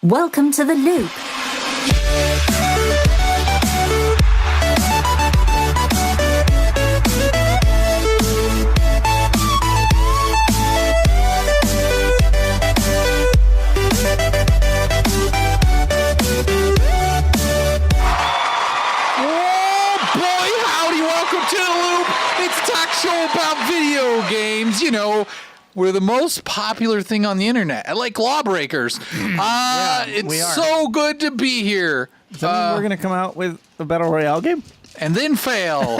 Welcome to the loop. Show about video games, you know, we're the most popular thing on the internet, like Lawbreakers. It's so good to be here. Does that mean we're going to come out with a Battle Royale game? And then fail.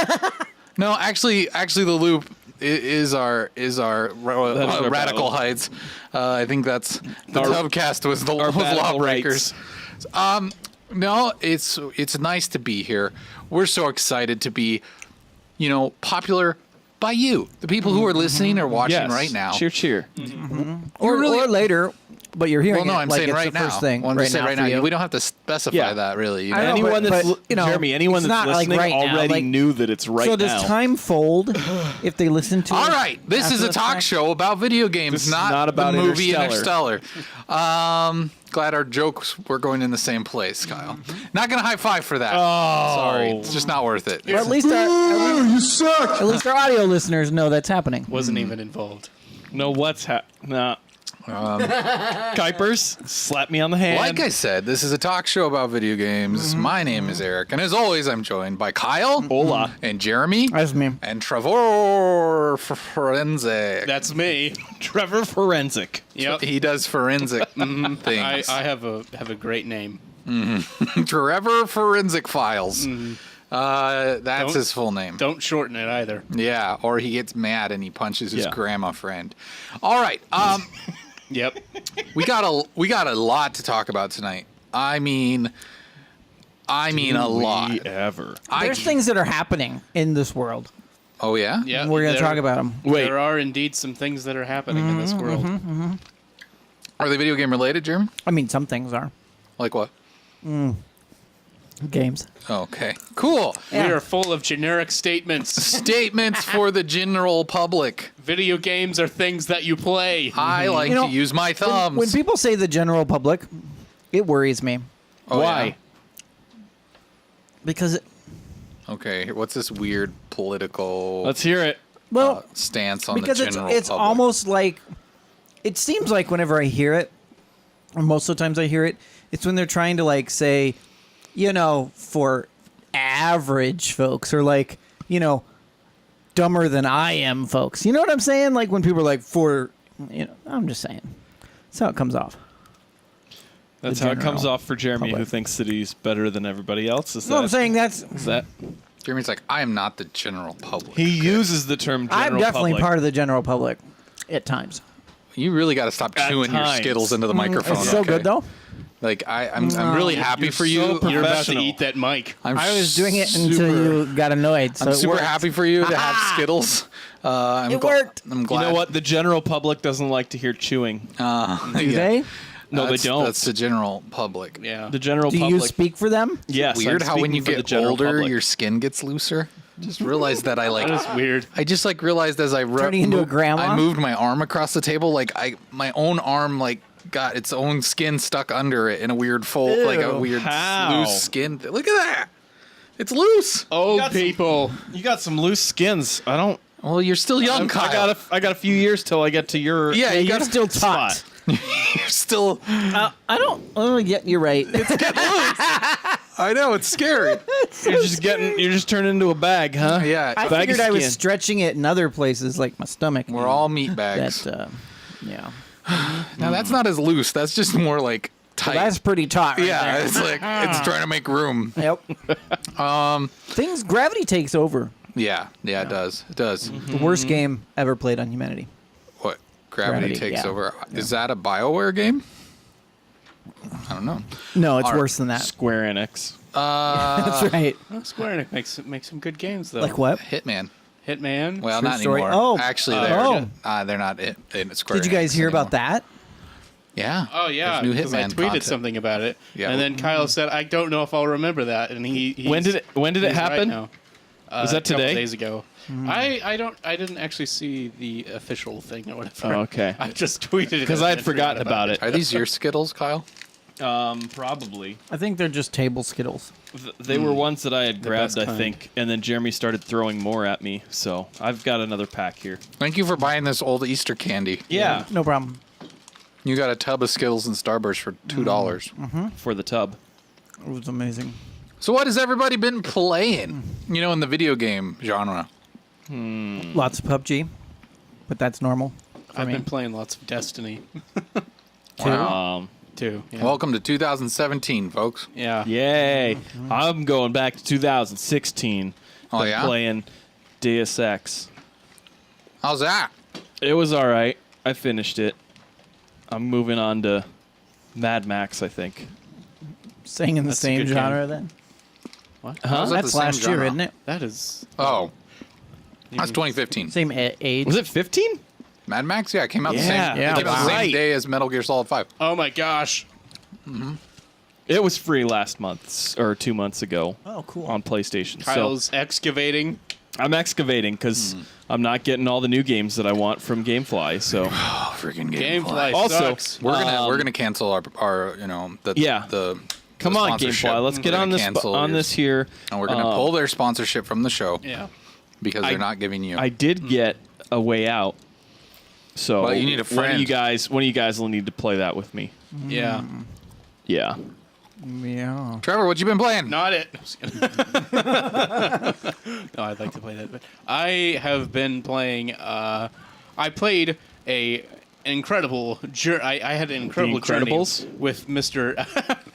No, actually, the loop is our Radical Heights. I think that's the Tubcast was the Lawbreakers. No, it's nice to be here. We're so excited to be, you know, popular by you, the people who are listening or watching right now. Cheer, cheer. Or later, but you're hearing I'm like saying it's right the now. first thing. Well, I'm saying right now. We don't have to specify that, really. You know? Anyone that's Jeremy, anyone that's listening already knew that it's right now. So does time fold if they listen to it? All right, this is a talk show about video games, not about the movie Interstellar. Glad our jokes were going in the same place, Kyle. Not gonna high five for that. Oh, sorry, it's just not worth it. Well, at least you suck. At least our audio listeners know that's happening. Wasn't even involved. No, what's Nah. Kuipers, slap me on the hand. Like I said, this is a talk show about video games. My name is Eric, and as always, I'm joined by Kyle, Hola, and Jeremy, that's me, and Trevor Forensic. That's me, Trevor Forensic. Yep, he does forensic things. I have a great name. Trevor Forensic Files. That's his full name. Don't shorten it either. Yeah, or he gets mad and he punches his grandma friend. All right. Yep. We got a lot to talk about tonight. I mean a lot. There's things that are happening in this world. Oh yeah? Yeah. We're going to talk about them. Wait. There are indeed some things that are happening in this world. Are they video game related, Jeremy? I mean, some things are. Like what? Games. Okay. Cool. Yeah. We are full of generic statements. Statements for the general public. Video games are things that you play. I like to use my thumbs. When people say the general public, it worries me. Oh, why? Yeah? Because okay, what's this weird political Let's hear it. Well, stance on the general because it's public? almost like it seems like whenever I hear it, or most of the times I hear it, it's when they're trying to like say, you know, for average folks, or like, you know, dumber than I am folks. You know what I'm saying? Like when people are like, for, you know, I'm just saying. That's how it comes off. That's how it comes off for Jeremy, who thinks that he's better than everybody else. I'm saying is that. Jeremy's like, I am not the general public. He uses the term general I'm definitely public. part of the general public at times. You really got to stop chewing your Skittles into the microphone. It's so good, though. Like, I'm really happy for you. So you're about to eat that mic. I was doing it until you got annoyed. So I'm super happy for you to have Skittles. It worked. I'm glad. You know what? The general public doesn't like to hear chewing. Do they? No, they don't. That's the general public. Yeah. The general public. Do you speak for them? Yes. Weird how when you get older, your skin gets looser. Just realized that I like. That is weird. I just like realized as I turning into a grandma. I moved my arm across the table. Like my own arm like got its own skin stuck under it in a weird fold, like a weird loose skin. Look at that. It's loose. Old people. You got some loose skins. I don't. Well, you're still young, Kyle. I got a few years till I get to your. Yeah, you got still spot. taut. You're still. I don't. Oh, yeah, you're right. It's getting loose. I know, it's scary. You're just turning into a bag, huh? Yeah. I figured I was stretching it in other places, like my stomach. We're all meat bags. Yeah. Now that's not as loose. That's just more like tight. Well, that's pretty taut. Right yeah, there. it's like it's trying to make room. Yep. Gravity takes over. Yeah, it does. It does. The worst game ever played on humanity. What? Gravity takes over. Yeah. Is that a BioWare game? I don't know. No, it's worse than that. Square Enix. That's right. Well, Square Enix makes some good games though. Like what? Hitman. Well, True not story. anymore. Oh, actually, they're not in Square. Did you guys hear about that? Yeah. Oh yeah. New Because I Hitman tweeted content. something about it. Yeah. And then Kyle said, "I don't know if I'll remember that." And he when did it happen? Right Was that a couple today? days ago. I didn't actually see the official thing or whatever. Oh, okay. I just tweeted it Because I had forgotten about it. Are these your Skittles, Kyle? Probably. I think they're just table Skittles. They were ones that I had grabbed, best I think, and then Jeremy started throwing more at me. So I've got another pack here. Thank you for buying this old Easter candy. Yeah, No problem. You got a tub of Skittles and Starburst for $2. for the tub. It was amazing. So what has everybody been playing? You know, in the video game genre. Lots of PUBG, but that's normal. I've me. been playing lots of Destiny Wow. too. Yeah. Welcome to 2017, folks. Yeah. Yay! I'm going back to 2016. Oh, Been yeah? playing Deus Ex. How's that? It was all right. I finished it. I'm moving on to Mad Max, I think. Staying in the That's a same good genre then. How's Huh? that the That's same last year, genre? isn't it? That is. Oh, that's 2015. Same age. Was it 15? Mad Max? Yeah, it came out the Yeah, same. yeah, It came out the wow. same day as Metal Gear Solid 5. Oh my gosh. It was free last month or 2 months ago Oh, cool. on PlayStation. Kyle's excavating. So I'm excavating because I'm not getting all the new games that I want from GameFly. So Oh, freaking Gamefly Also, sucks. We're gonna cancel our Yeah. the come the on, sponsorship. GameFly, let's We're get gonna on this cancel yours. this here. and we're gonna pull their sponsorship from the show Yeah. because they're not giving you. I did get a way out. So Well, you need a One friend. of you guys will need to play that with me. Yeah. Yeah. Yeah. Trevor, what you been playing? Not it. No, I'd like to play that. But I have been playing. I played an incredible. I had an incredible journey Incredibles? with Mr.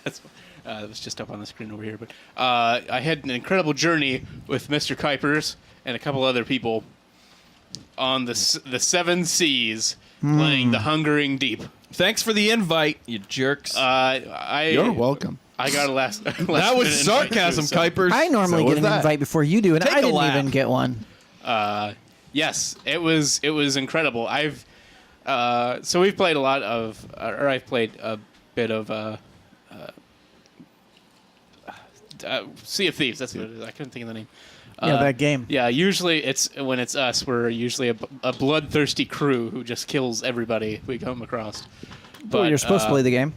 That's, it was just up on the screen over here, but I had an incredible journey with Mr. Kuipers and a couple other people on the seven seas, playing the Hungering Deep. Thanks for the invite, you jerks. You're welcome. I got a last. that was sarcasm, Kuipers. I normally So get was an that. invite before you do, and Take I a didn't lap. even get one. Yes, it was incredible. So we've played a lot of, or I've played a bit of Sea of Thieves. That's what it is. I couldn't think of the name. Yeah, that game. Yeah, usually when it's us, we're usually a bloodthirsty crew who just kills everybody we come across. But you're supposed to play the game.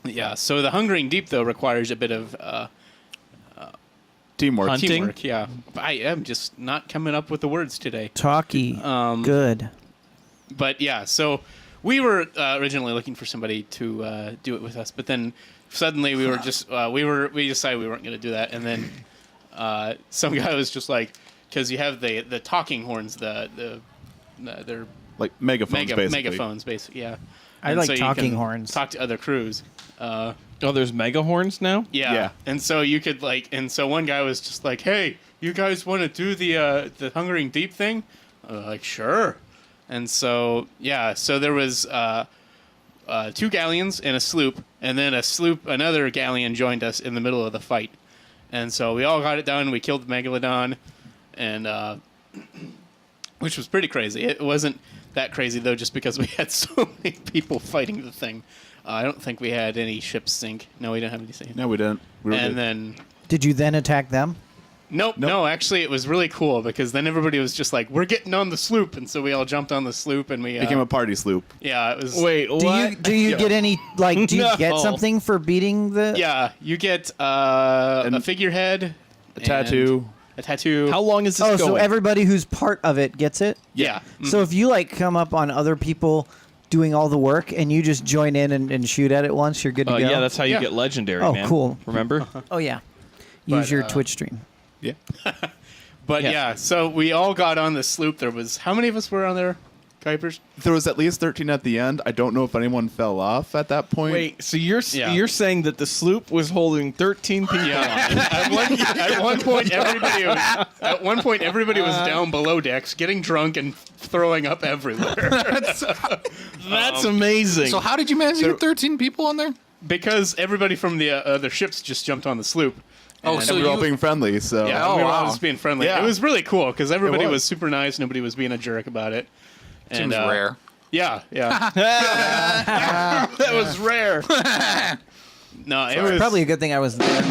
Yeah, so the Hungering Deep though requires a bit of Teamwork. Hunting? teamwork. Yeah, I am just not coming up with the words today. Talkie. Good. But yeah, so we were originally looking for somebody to do it with us, but then suddenly we were just we decided we weren't going to do that, and then some guy was just like, because you have the talking horns, they're Like megaphones, basically. megaphones, basically. Yeah, I And like so you talking can horns. Talk to other crews. Oh, there's mega horns now? Yeah. Yeah. And so you could and so one guy was just like, "Hey, you guys want to do the Hungering Deep thing?" Like, sure. And so so there was 2 galleons and a sloop, and then another galleon joined us in the middle of the fight. And so we all got it done. We killed the megalodon, and which was pretty crazy. It wasn't that crazy though, just because we had so many people fighting the thing. I don't think we had any ships sink. No, we didn't have any sink. No, we didn't. We were And good. then Did you then attack them? nope, no. Actually, it was really cool because then everybody was just like, "We're getting on the sloop," and so we all jumped on the sloop and we became a party sloop. yeah, it was Wait, what? Do you get any do you get No. something for beating the yeah. You get a figurehead, A tattoo. a tattoo. How long is this Oh, going? so everybody who's part of it gets it? Yeah. So if you come up on other people doing all the work and you just join in and shoot at it once, you're good to go? yeah, that's how you Yeah. get legendary, Oh, man. cool. Remember? Oh, yeah. Use But, your Twitch stream. Yeah. But Yeah. yeah, so we all got on the sloop. There was how many of us were on there, Kuipers? There was at least 13 at the end. I don't know if anyone fell off at that point. Wait, so you're Yeah. you're saying that the sloop was holding 13 people? Yeah. at one point, everybody was down below decks, getting drunk and throwing up everywhere. That's amazing. So how did you manage to get 13 people on there? Because everybody from the other ships just jumped on the sloop. Oh, And so we were all you being friendly, so. yeah, Oh, we were all wow. just being friendly. Yeah. It was really cool because everybody It was was. super nice. Nobody was being a jerk about it. seems rare. Yeah, yeah. that was rare. No, it was Probably a good thing I was there.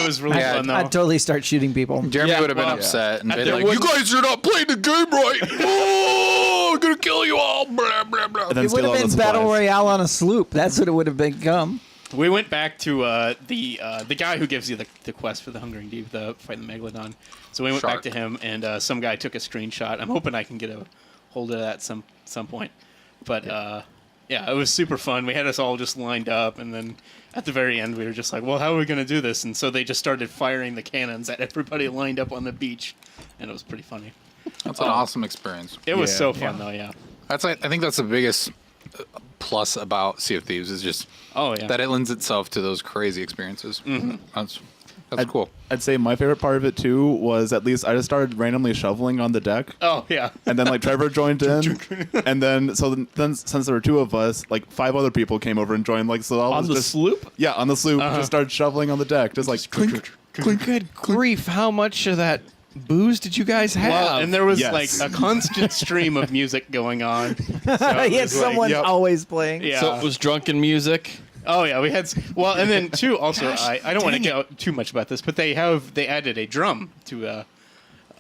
It was really fun though. I'd totally start shooting people. Jeremy Yeah, would have been well, upset and At been the- like, "You guys are not playing the game right. Oh, I'm gonna kill you all." Blah blah blah. And then It would steal have all been the Battle supplies. Royale on a sloop. That's what it would have become. We went back to the guy who gives you the quest for the Hungering Deep, the fighting the Megalodon. So we went Shark. back to him, and some guy took a screenshot. I'm hoping I can get a hold of that some point. But yeah, it was super fun. We had us all just lined up, and then at the very end, we were just like, "Well, how are we going to do this?" And so they just started firing the cannons at everybody lined up on the beach, and it was pretty funny. That's an awesome experience. It was Yeah. so fun, though. Yeah. I think that's the biggest plus about Sea of Thieves is just Oh yeah. that it lends itself to those crazy experiences. That's cool. I'd say my favorite part of it too was at least I just started randomly shoveling on the deck. Oh yeah. And then like Trevor joined in, and then since there were two of us, like 5 other people came over and joined. Like so, I On was the just, sloop? Yeah, on the sloop, just started shoveling on the deck, just like clink, clink. Good grief! How much of that booze did you guys have? Well, and there was Yes. like a constant stream of music going on. So it Yeah, was like- someone's yep. always playing. yeah. So it was drunken music. Oh yeah, we had well, and then too. Also, I don't want to get out too much about this, but they added a drum to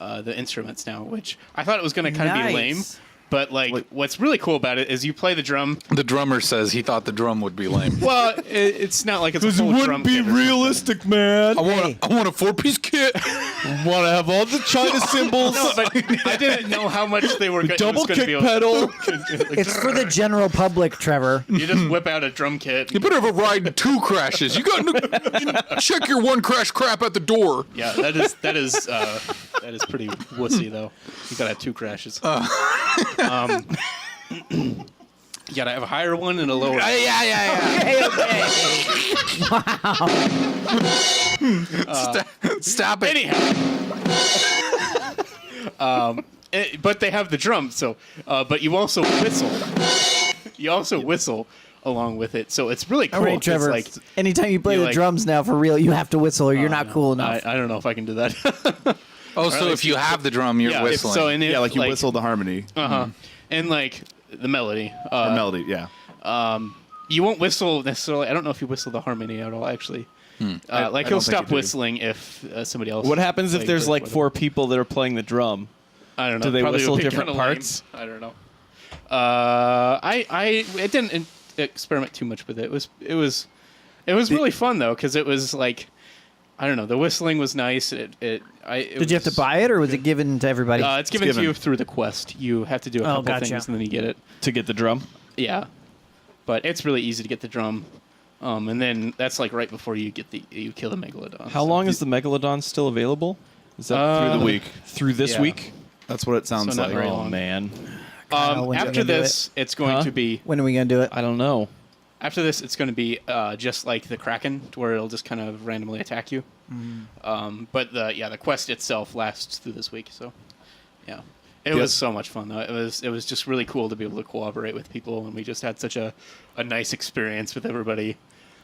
the instruments now, which I thought it was going to kind of be lame. Nice. But like, what's really cool about it is you play the drum. The drummer says he thought the drum would be lame. Well, it's not like it's a full drum kit or something. realistic, man. I want a 4-piece kit. Want to have all the China symbols. No, but I didn't know how much they were going Double to kick be pedal. It's for the general public, Trevor. You just whip out a drum kit. You better have a ride 2 crashes. You got to check your 1 crash crap at the door. Yeah, that is pretty wussy though. You gotta have 2 crashes. You gotta have a higher one and a lower. one. Yeah. Okay, okay. Stop it. Anyhow, but they have the drum. So, but you also whistle. You also whistle along with it, so it's really cool. All right, It's Trevor. like, Anytime you play you the like- drums now, for real, you have to whistle or you're not cool enough. I don't know if I can do that. Oh, so like if you have the drum, you're yeah, whistling. So and it, Yeah, like you whistle the harmony and like the melody. or melody. Yeah. You won't whistle necessarily. I don't know if you whistle the harmony at all. Actually, like I he'll don't think stop you do. whistling if somebody else. What happens if like, there's does like whatever. 4 people that are playing the drum? I don't know. Do they Probably whistle would be different kinda lame. parts? I don't know. I didn't experiment too much with it. It was really fun though because it was like I don't know. The whistling was nice. Did you have to buy it or was it given to everybody? It's given to given. you through the quest. You have to do a couple gotcha. things and then you get it. To get the drum? Yeah, but it's really easy to get the drum, and then that's like right before you kill the megalodon. How long is the Megalodon still available? Is that Through the week. through this yeah. week? That's what it sounds So not like. very Oh, long. man. Kyle, when are you After gonna do this, it's going Huh? to be. When are we going to do it? I don't know. After this, it's going to be just like the Kraken, to where it'll just kind of randomly attack you. But the quest itself lasts through this week. So, yeah, it was so much fun though. It was just really cool to be able to cooperate with people, and we just had such a nice experience with everybody.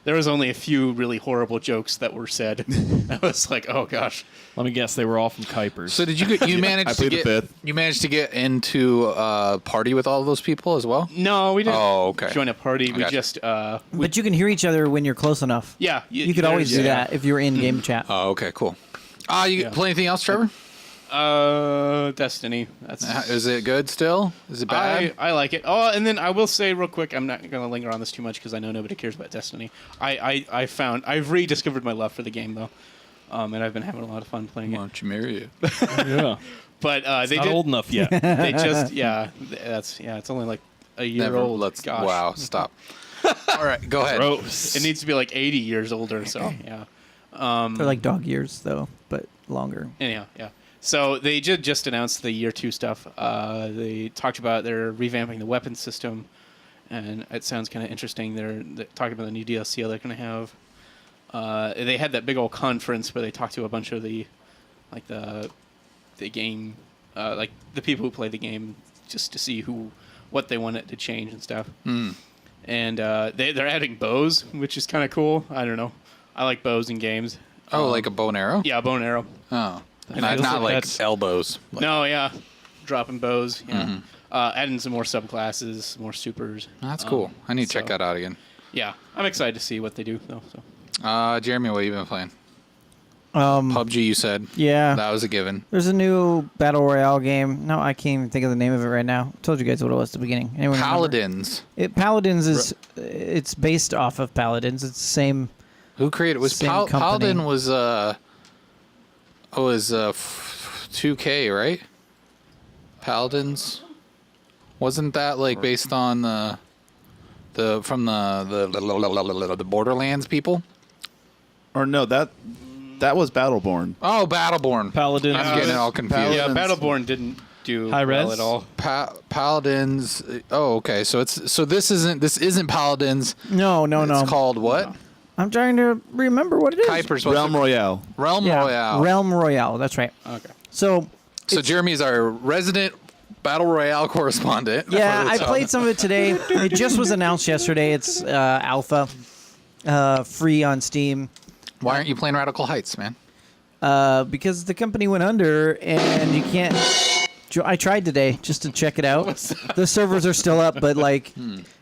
There was only a few really horrible jokes that were said. I was like, oh gosh. Let me guess. They were all from Kuipers. So did you I manage to played the get 5th. you managed to get into a party with all those people as well? No, we didn't Oh, okay. join a party. We gotcha. just But you can hear each other when you're close enough. yeah. You could always do that if you're in game chat. Oh, okay, cool. You Yeah. play anything else, Trevor? Destiny. That's Is it good still? Is it bad? I like it. Oh, and then I will say real quick, I'm not going to linger on this too much because I know nobody cares about Destiny. I've rediscovered my love for the game though, and I've been having a lot of fun playing Why it. don't you marry you? yeah. But they Not did. old enough yet. They just it's only like a year Never. old. Let's. Gosh. Wow. Stop. All right. Go ahead. Gross. It needs to be like 80 years older. So yeah. They're like dog years, though, but longer. Anyhow, yeah. So they just announced the year 2 stuff. They talked about they're revamping the weapon system, and it sounds kind of interesting. They're talking about the new DLC they're going to have. They had that big old conference where they talked to a bunch of the game, like the people who play the game, just to see what they wanted to change and stuff. And they're adding bows, which is kind of cool. I don't know. I like bows in games. Oh, like a bow and arrow? Yeah, bow and arrow. Oh, feels not like like that's- elbows. Like, No, yeah, dropping bows. Yeah, adding some more subclasses, more supers. That's cool. I need to check so- that out again. Yeah, I'm excited to see what they do though. So Jeremy, what have you been playing? PUBG, you said. Yeah. That was a given. There's a new battle royale game. No, I can't even think of the name of it right now. I told you guys what it was at the beginning. Anyone remember? Paladins. Paladins is it's based off of Paladins. It's the same. Who created it? Was Same company. Paladin was 2K, right? Paladins. Wasn't that like based on the Borderlands people? Or no, that was Battleborn. Oh, Battleborn. Paladins. I'm getting it all confused. Yeah, Paladins. Battleborn didn't do High well res? at all. Paladins. Oh, okay. So this isn't Paladins. No. It's called what? I'm trying to remember what it is. Kuiper's Realm Royale. Realm Yeah, Royale. Realm Royale. That's right. Okay. So Jeremy is our resident Battle Royale correspondent. yeah, for I the played some of it today. It just was announced yesterday. It's alpha, free on Steam. Why aren't you playing Radical Heights, man? Because the company went under and you can't. I tried today just to check it out. The servers are still up, but like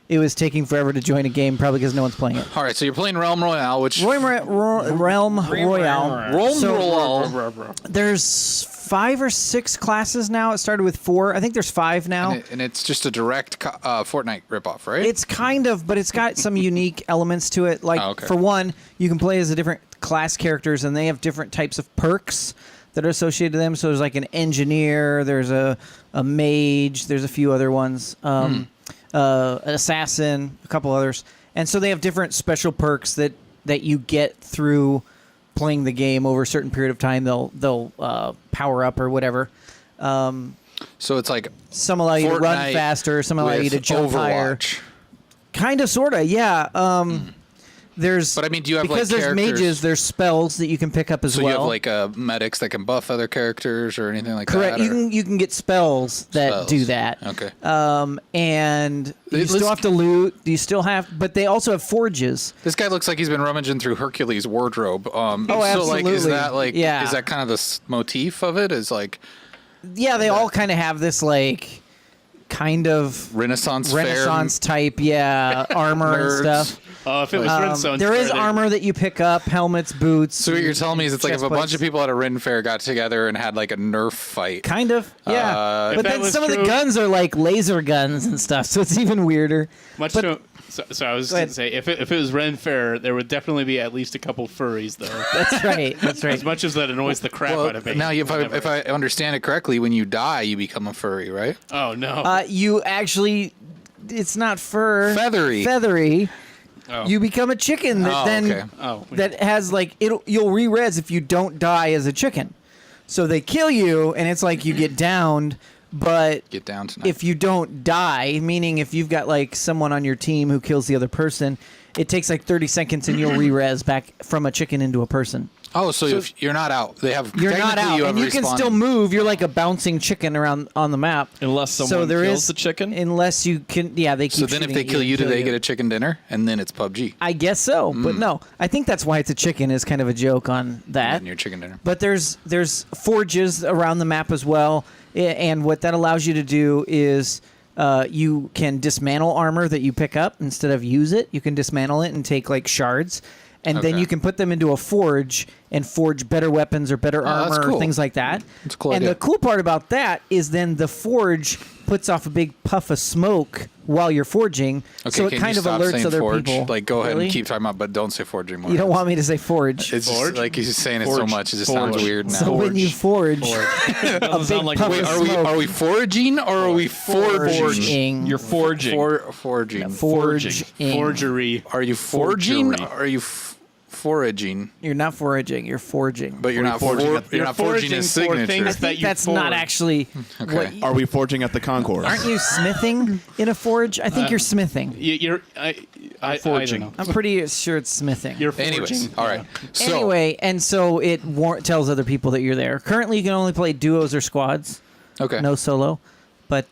it was taking forever to join a game, probably because no one's playing it. All right, so you're playing Realm Royale, which Realm Royale. So- Royale. There's 5 or 6 classes now. It started with 4. I think there's 5 now. and it's just a direct Fortnite ripoff, right? It's kind of, but it's got some unique elements to it. Like, Oh, okay. for one, you can play as a different class characters, and they have different types of perks that are associated to them. So there's like an engineer, there's a mage, there's a few other ones, an assassin, a couple others. And so they have different special perks that you get through playing the game over a certain period of time. They'll power up or whatever. So it's like Some allow you to run Fortnite faster, some allow you to with jump higher. Overwatch. Kind of, sort of, yeah. There's, But I mean, do you have, because like, there's characters- mages, there's spells that you can pick up as So well. you have like medics that can buff other characters or anything like Correct. that? You can get spells that Spells. do that. Okay. And you Let's- still have to loot. You still have, but they also have forges. This guy looks like he's been rummaging through Hercules' wardrobe. So like, absolutely. is that like, Yeah. is that kind of the motif of it? Is like Yeah, they all kind of have this like kind of Renaissance type, yeah, armor and Nerds. stuff. If it was Renaissance, There is fair, armor that you pick up, helmets, boots. So what you're telling me is it's like if a chest bunch plates. of people at a Ren Fair got together and had like a Nerf fight. Kind of, yeah. If But that then was some of the true- guns are like laser guns and stuff, so it's even weirder. Much but- to, so I was Go going ahead. to say, if it was Ren Fair, there would definitely be at least a couple furries, though. That's right. That's right. As much as that annoys the crap out of me. Now, if I understand it correctly, when you die, you become a furry, right? Oh, no. You actually, it's not fur. Feathery. Feathery. Oh. You become a chicken that Oh, then okay. Oh. that has like you'll re-res if you don't die as a chicken. So they kill you and it's like you get downed, but Get down tonight. if you don't die, meaning if you've got like someone on your team who kills the other person, it takes like 30 seconds and you'll re-res back from a chicken into a person. so if you're not out, they have. You're not technically out, you and have you can respawning. still move. You're like a bouncing chicken around on the map. Unless someone kills the chicken? Unless you can, yeah, they keep. So then, if shooting they at kill you, do and they get a chicken dinner? And then it's PUBG. I guess so, but no. I think that's why it's a chicken is kind of a joke on that. And your chicken dinner. But there's forges around the map as well, and what that allows you to do is you can dismantle armor that you pick up instead of use it. You can dismantle it and take like shards, and then Okay. you can put them into a forge and forge better weapons or better that's armor, cool. things like that. That's a cool And idea. the cool part about that is then the forge puts off a big puff of smoke while you're forging, Okay, so it can kind you of stop alerts saying other forge? people. Like, go ahead Really? and keep talking about, but don't say forge anymore. You don't want me to say forge. It's just Forge? like he's saying it so Forge. much. It just Forge. sounds weird now. So when you forge, Doesn't a big sound like puff wait, of are smoke. we foraging or are we forging? forging. You're forging. Forging. Forging. Forgery. Are you forging? Forgery. Or are you foraging? You're not foraging. You're forging. But you're not forging forging. at- You're not forging his for signature. things I that think you that's not forge. actually. Okay. What, Are we forging at the concourse? aren't you smithing in a forge? I think you're smithing. You're I forging. don't know. I'm pretty sure it's smithing. You're forging. Anyways, all right. So, Anyway, and so it tells other people that you're there. Currently, you can only play duos or squads, okay. no solo. But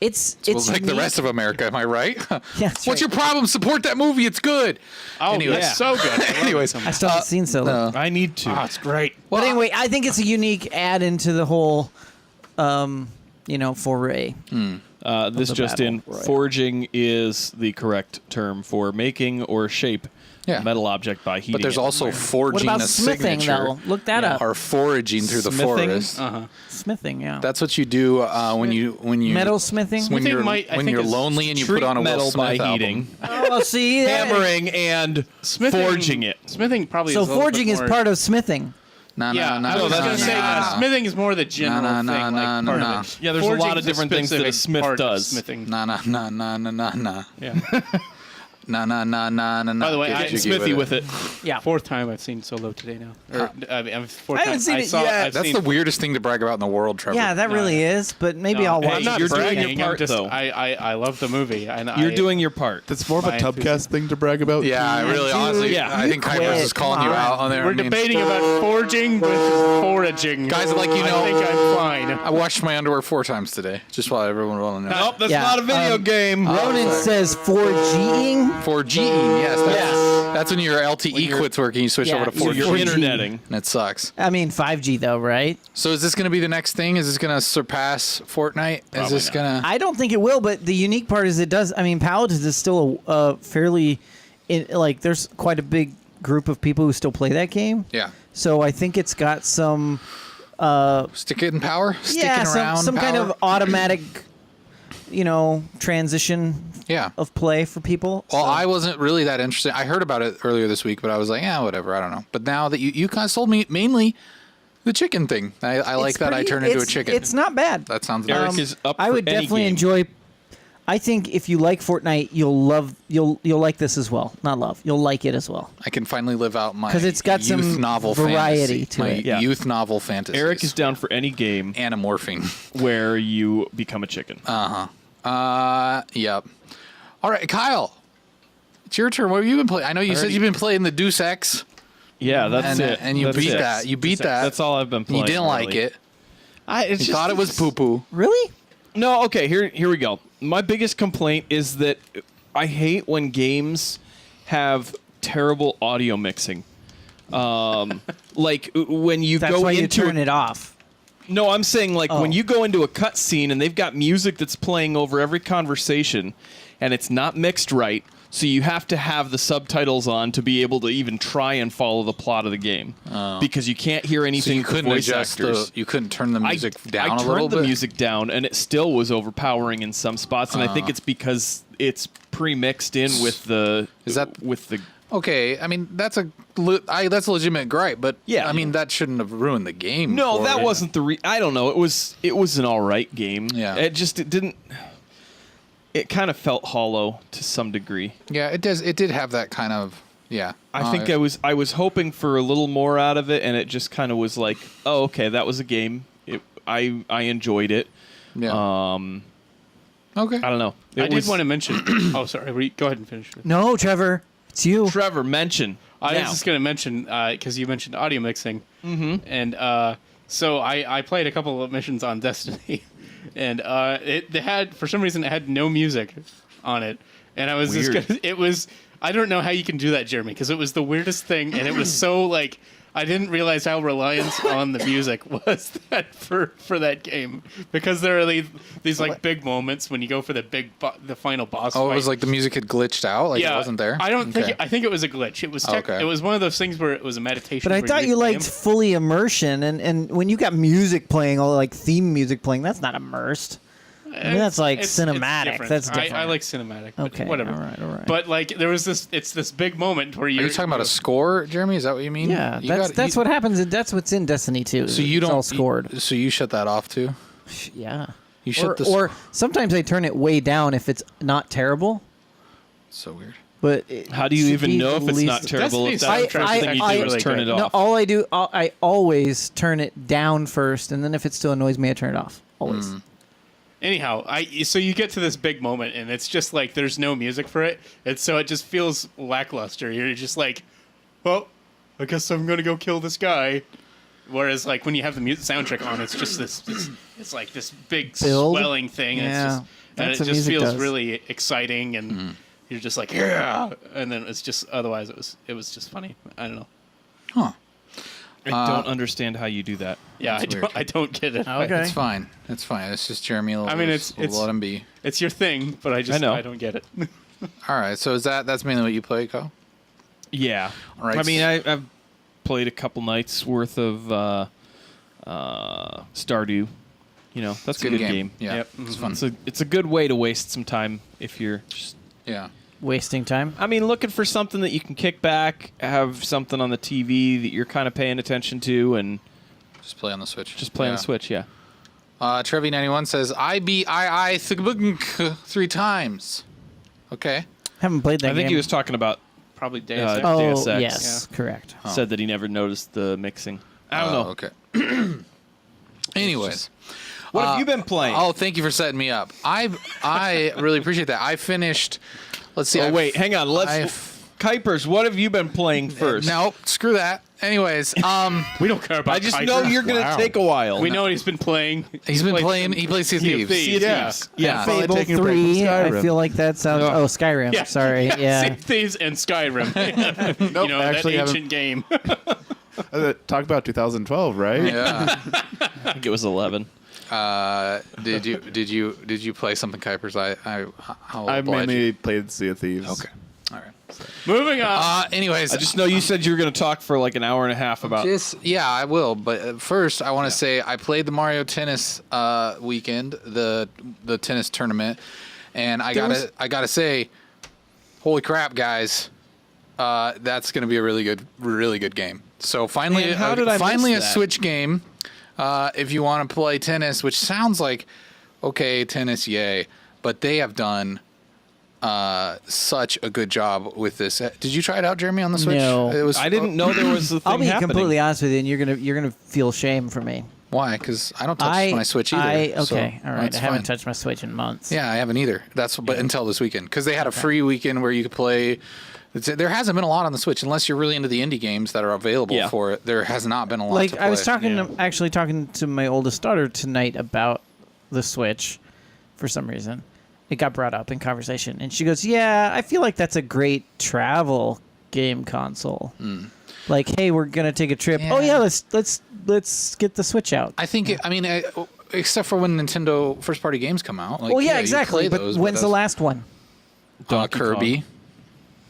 it's Well, like the unique. rest of America, am I right? Yeah, that's What's right. your problem? Support that movie. It's good. Oh, Anyways. that's so good. I love it Anyways, so I much. still haven't seen solo. I need to. Oh, it's great. But anyway, I think it's a unique add into the whole, foray. This the just battle in, royale. forging is the correct term for making or shape Yeah. metal object by heating But there's it. also forging What about a smithing, signature. though? Look that up. Or foraging through the Smithing? forest. Smithing, yeah. That's what you do when you Metal smithing? when you're might- I when think you're is lonely and you treat put on a Will metal by Smith album. heating, Oh, see, hammering, and forging it. Smithing probably. So is a little forging bit is more, part of smithing. No, Yeah, no, I no, was no, gonna no, say no. smithing is more the general No, no, thing, no, like no, part no. of it. Yeah, there's a lot Forging's of different things that a specific smith part of does. Smithing. No, no, no, no, no, no, no. Yeah. No, no, no, no, no, no. By the way, Get I- jiggy Smithy with it. Yeah. Fourth time I've seen Solo today now. Or, fourth I haven't time. seen it saw, yet. I've That's seen, the weirdest thing to brag about in the world, Trevor. Yeah, that really is, but maybe I'll watch I'm not You're doing bragging. your I'm part, just, though. I love the movie. And You're doing your part. That's more of a My Tubcast thing to brag about. Yeah, I really, honestly, Yeah. I think quit. Kuipers is calling Come you on. out on there. We're I mean, debating about forging versus foraging. Guys, like, you know- I think I'm fine. I washed my underwear 4 times today. Just while everyone will know. Nope, that's Yeah, not a video game. Ronan says 4Ging. For GE, yes, that's when your LTE quits working. You switch Yeah, over to so 4G. You're 4G. interneting. And it sucks. I mean 5G though, right? So is this going to be the next thing? Is this going to surpass Fortnite? Is this not. going to? I don't think it will, but the unique part is it does. I mean, Paladins is still a fairly, like, there's quite a big group of people who still play that game. Yeah. So I think it's got some, Stick it in power. Sticking yeah, around. some kind power? of automatic, transition Yeah. of play for people. Well, So- I wasn't really that interested. I heard about it earlier this week, but I was like, yeah, whatever. I don't know. But now that you kind of sold me mainly the chicken thing. I like It's that I pretty- turn into a it's- chicken. It's not bad. That sounds Eric nice. is up I for would any definitely game. enjoy. I think if you like Fortnite, you'll like this as well. Not love, you'll like it as well. I can finally live out my 'Cause it's got youth some novel variety fantasy, to my it. Yeah. youth novel fantasy. Eric is down for any game anamorphing. where you become a chicken. Yep. All right, Kyle. It's your turn. What have you been playing? I know you said you've been playing the Deus Ex, Yeah, that's and, it. and you That's beat it. that. You beat that. That's all I've been playing. You didn't like really. it. It's You thought it was poo poo. Really? No, okay, here we go. My biggest complaint is that I hate when games have terrible audio mixing. Like when you That's go why you into turn it off. No, I'm saying like Oh. when you go into a cutscene and they've got music that's playing over every conversation and it's not mixed right, so you have to have the subtitles on to be able to even try and follow the plot of the game because you can't hear So anything you from couldn't voice adjust actors. you couldn't turn the music down I a turned little the bit. music down, and it still was overpowering in some spots. And I think it's because it's pre-mixed in with the Is that- with the Okay, I mean that's a legitimate gripe, but Yeah. I mean that shouldn't have ruined the game. no, for that it. wasn't the I don't know. It was an all right game. Yeah. it didn't. It kind of felt hollow to some degree. Yeah, it does. It did have that kind of yeah. I think I was hoping for a little more out of it, and it just kind of was like, oh, okay, that was a game. I enjoyed it. yeah. I Okay. don't know. I did want to mention. Oh, sorry. Go ahead and finish. No, Trevor, it's you. Trevor mention. I now. was just going to mention because you mentioned audio mixing, and so I played a couple of missions on Destiny, and they had for some reason it had no music on it, and I was Weird. just gonna, it was I don't know how you can do that, Jeremy, because it was the weirdest thing, and it was so like I didn't realize how reliant on the music was that for that game, because there are these like big moments when you go for the the final boss. Oh, fight. it was like the music had glitched out, like Yeah, it wasn't there. I don't think. Okay. I think it was a glitch. It was. Okay. It was one of those things where it was a meditation. But I where thought you play liked them. fully immersion, and when you got music playing, all like theme music playing, that's not immersed. I mean, that's like cinematic. different. That's different. I like cinematic. But Okay, whatever. all right. But like there was this. It's this big moment where Are you talking about a score, Jeremy? Is that what you mean? Yeah, You that's got- you- what happens. That's what's in Destiny 2. So you It's don't all scored. So you shut that off too. Yeah. You shut the. Or sometimes I turn it way down if it's not terrible. So weird. But How do you should even be know at if it's not least- terrible? If Destiny's that's the first soundtrack thing you I- do is really turn good. it No, off. all I do, I always turn it down first, and then if it still annoys me, I turn it off. Always. Anyhow, so you get to this big moment, and it's just like there's no music for it, and so it just feels lackluster. You're just like, well, I guess I'm gonna go kill this guy. Whereas like when you have the music soundtrack on, it's just this. It's like this big Build? swelling thing, and Yeah, it's just, and that's it what just music feels does. really exciting, and you're just like yeah, and then it's just otherwise it was just funny. I don't know. Huh. I don't understand how you do that. Yeah, That's weird. I don't get it. Okay. It's fine. It's fine. It's just Jeremy. I mean, it's let him be. It's your thing, but I know. don't get it. All right. So that's mainly what you play, Kyle? Yeah. All right. I mean, I've played a couple nights worth of Stardew. You know, that's a good game. Yeah, Yep. it's fun. It's a good way to waste some time if you're just. Yeah. Wasting time. I mean, looking for something that you can kick back, have something on the TV that you're kind of paying attention to, and Just play on the Switch. just play on the Switch. Yeah. Trevi91 says, I beat II 3 times. Okay. Haven't played that I think game. he was talking about. Probably Deus Uh, Ex. Oh, Deus Ex. yes, correct. Said that he never noticed the mixing. I don't know. Okay. Anyways. What have you been playing? Oh, thank you for setting me up. I really appreciate that. I finished. Let's see. Oh, wait, hang on. Kuipers, what have you been playing first? No, screw that. Anyways, We don't care about I just Kuiper. know you're going to take a while. We know he's been playing. he's been playing. He plays Sea of Thieves. Sea of Yeah. Thieves. Yeah. Finally Fable taking a break from 3, I Skyrim. feel like that sounds... Yeah. Oh, Skyrim. Yeah. Sorry. Yeah. Sea of Thieves and Skyrim. You know, actually that haven't- ancient game. Talk about 2012, right? Yeah. I think it was 11. Did you play something, Kuipers? I'll I oblige mainly you. played Sea of Thieves. Okay. All right. Moving on. Anyways, I just know you said you were going to talk for like an hour and a half about. yeah, I will. But first, I want to say I played the Mario Tennis weekend, the tennis tournament, and I gotta say, holy crap, guys, that's gonna be a really good game. So finally, Man, how did I miss a that? Switch game. If you want to play tennis, which sounds like okay, tennis, yay, but they have done such a good job with this. Did you try it out, Jeremy, on the Switch? No. It was. I didn't know there was a thing I'll be happening. completely honest with you, and you're gonna feel shame for me. Why? Because I don't touch my Switch either. Okay, so all right. that's I haven't fine. touched my Switch in months. Yeah, I haven't either. But until this weekend, because they had a free weekend where you could play. There hasn't been a lot on the Switch unless you're really into the indie games that are available for it. There has not been a lot. Like to play. I was actually talking to my oldest daughter tonight about the Switch. For some reason, it got brought up in conversation, and she goes, "Yeah, I feel like that's a great travel game console. Like, hey, we're gonna take a trip. Yeah. Oh yeah, let's get the Switch out." I think. Except for when Nintendo first-party games come out. Like, Well, yeah, you exactly. play But those, when's the that's- last one? Donkey Kirby,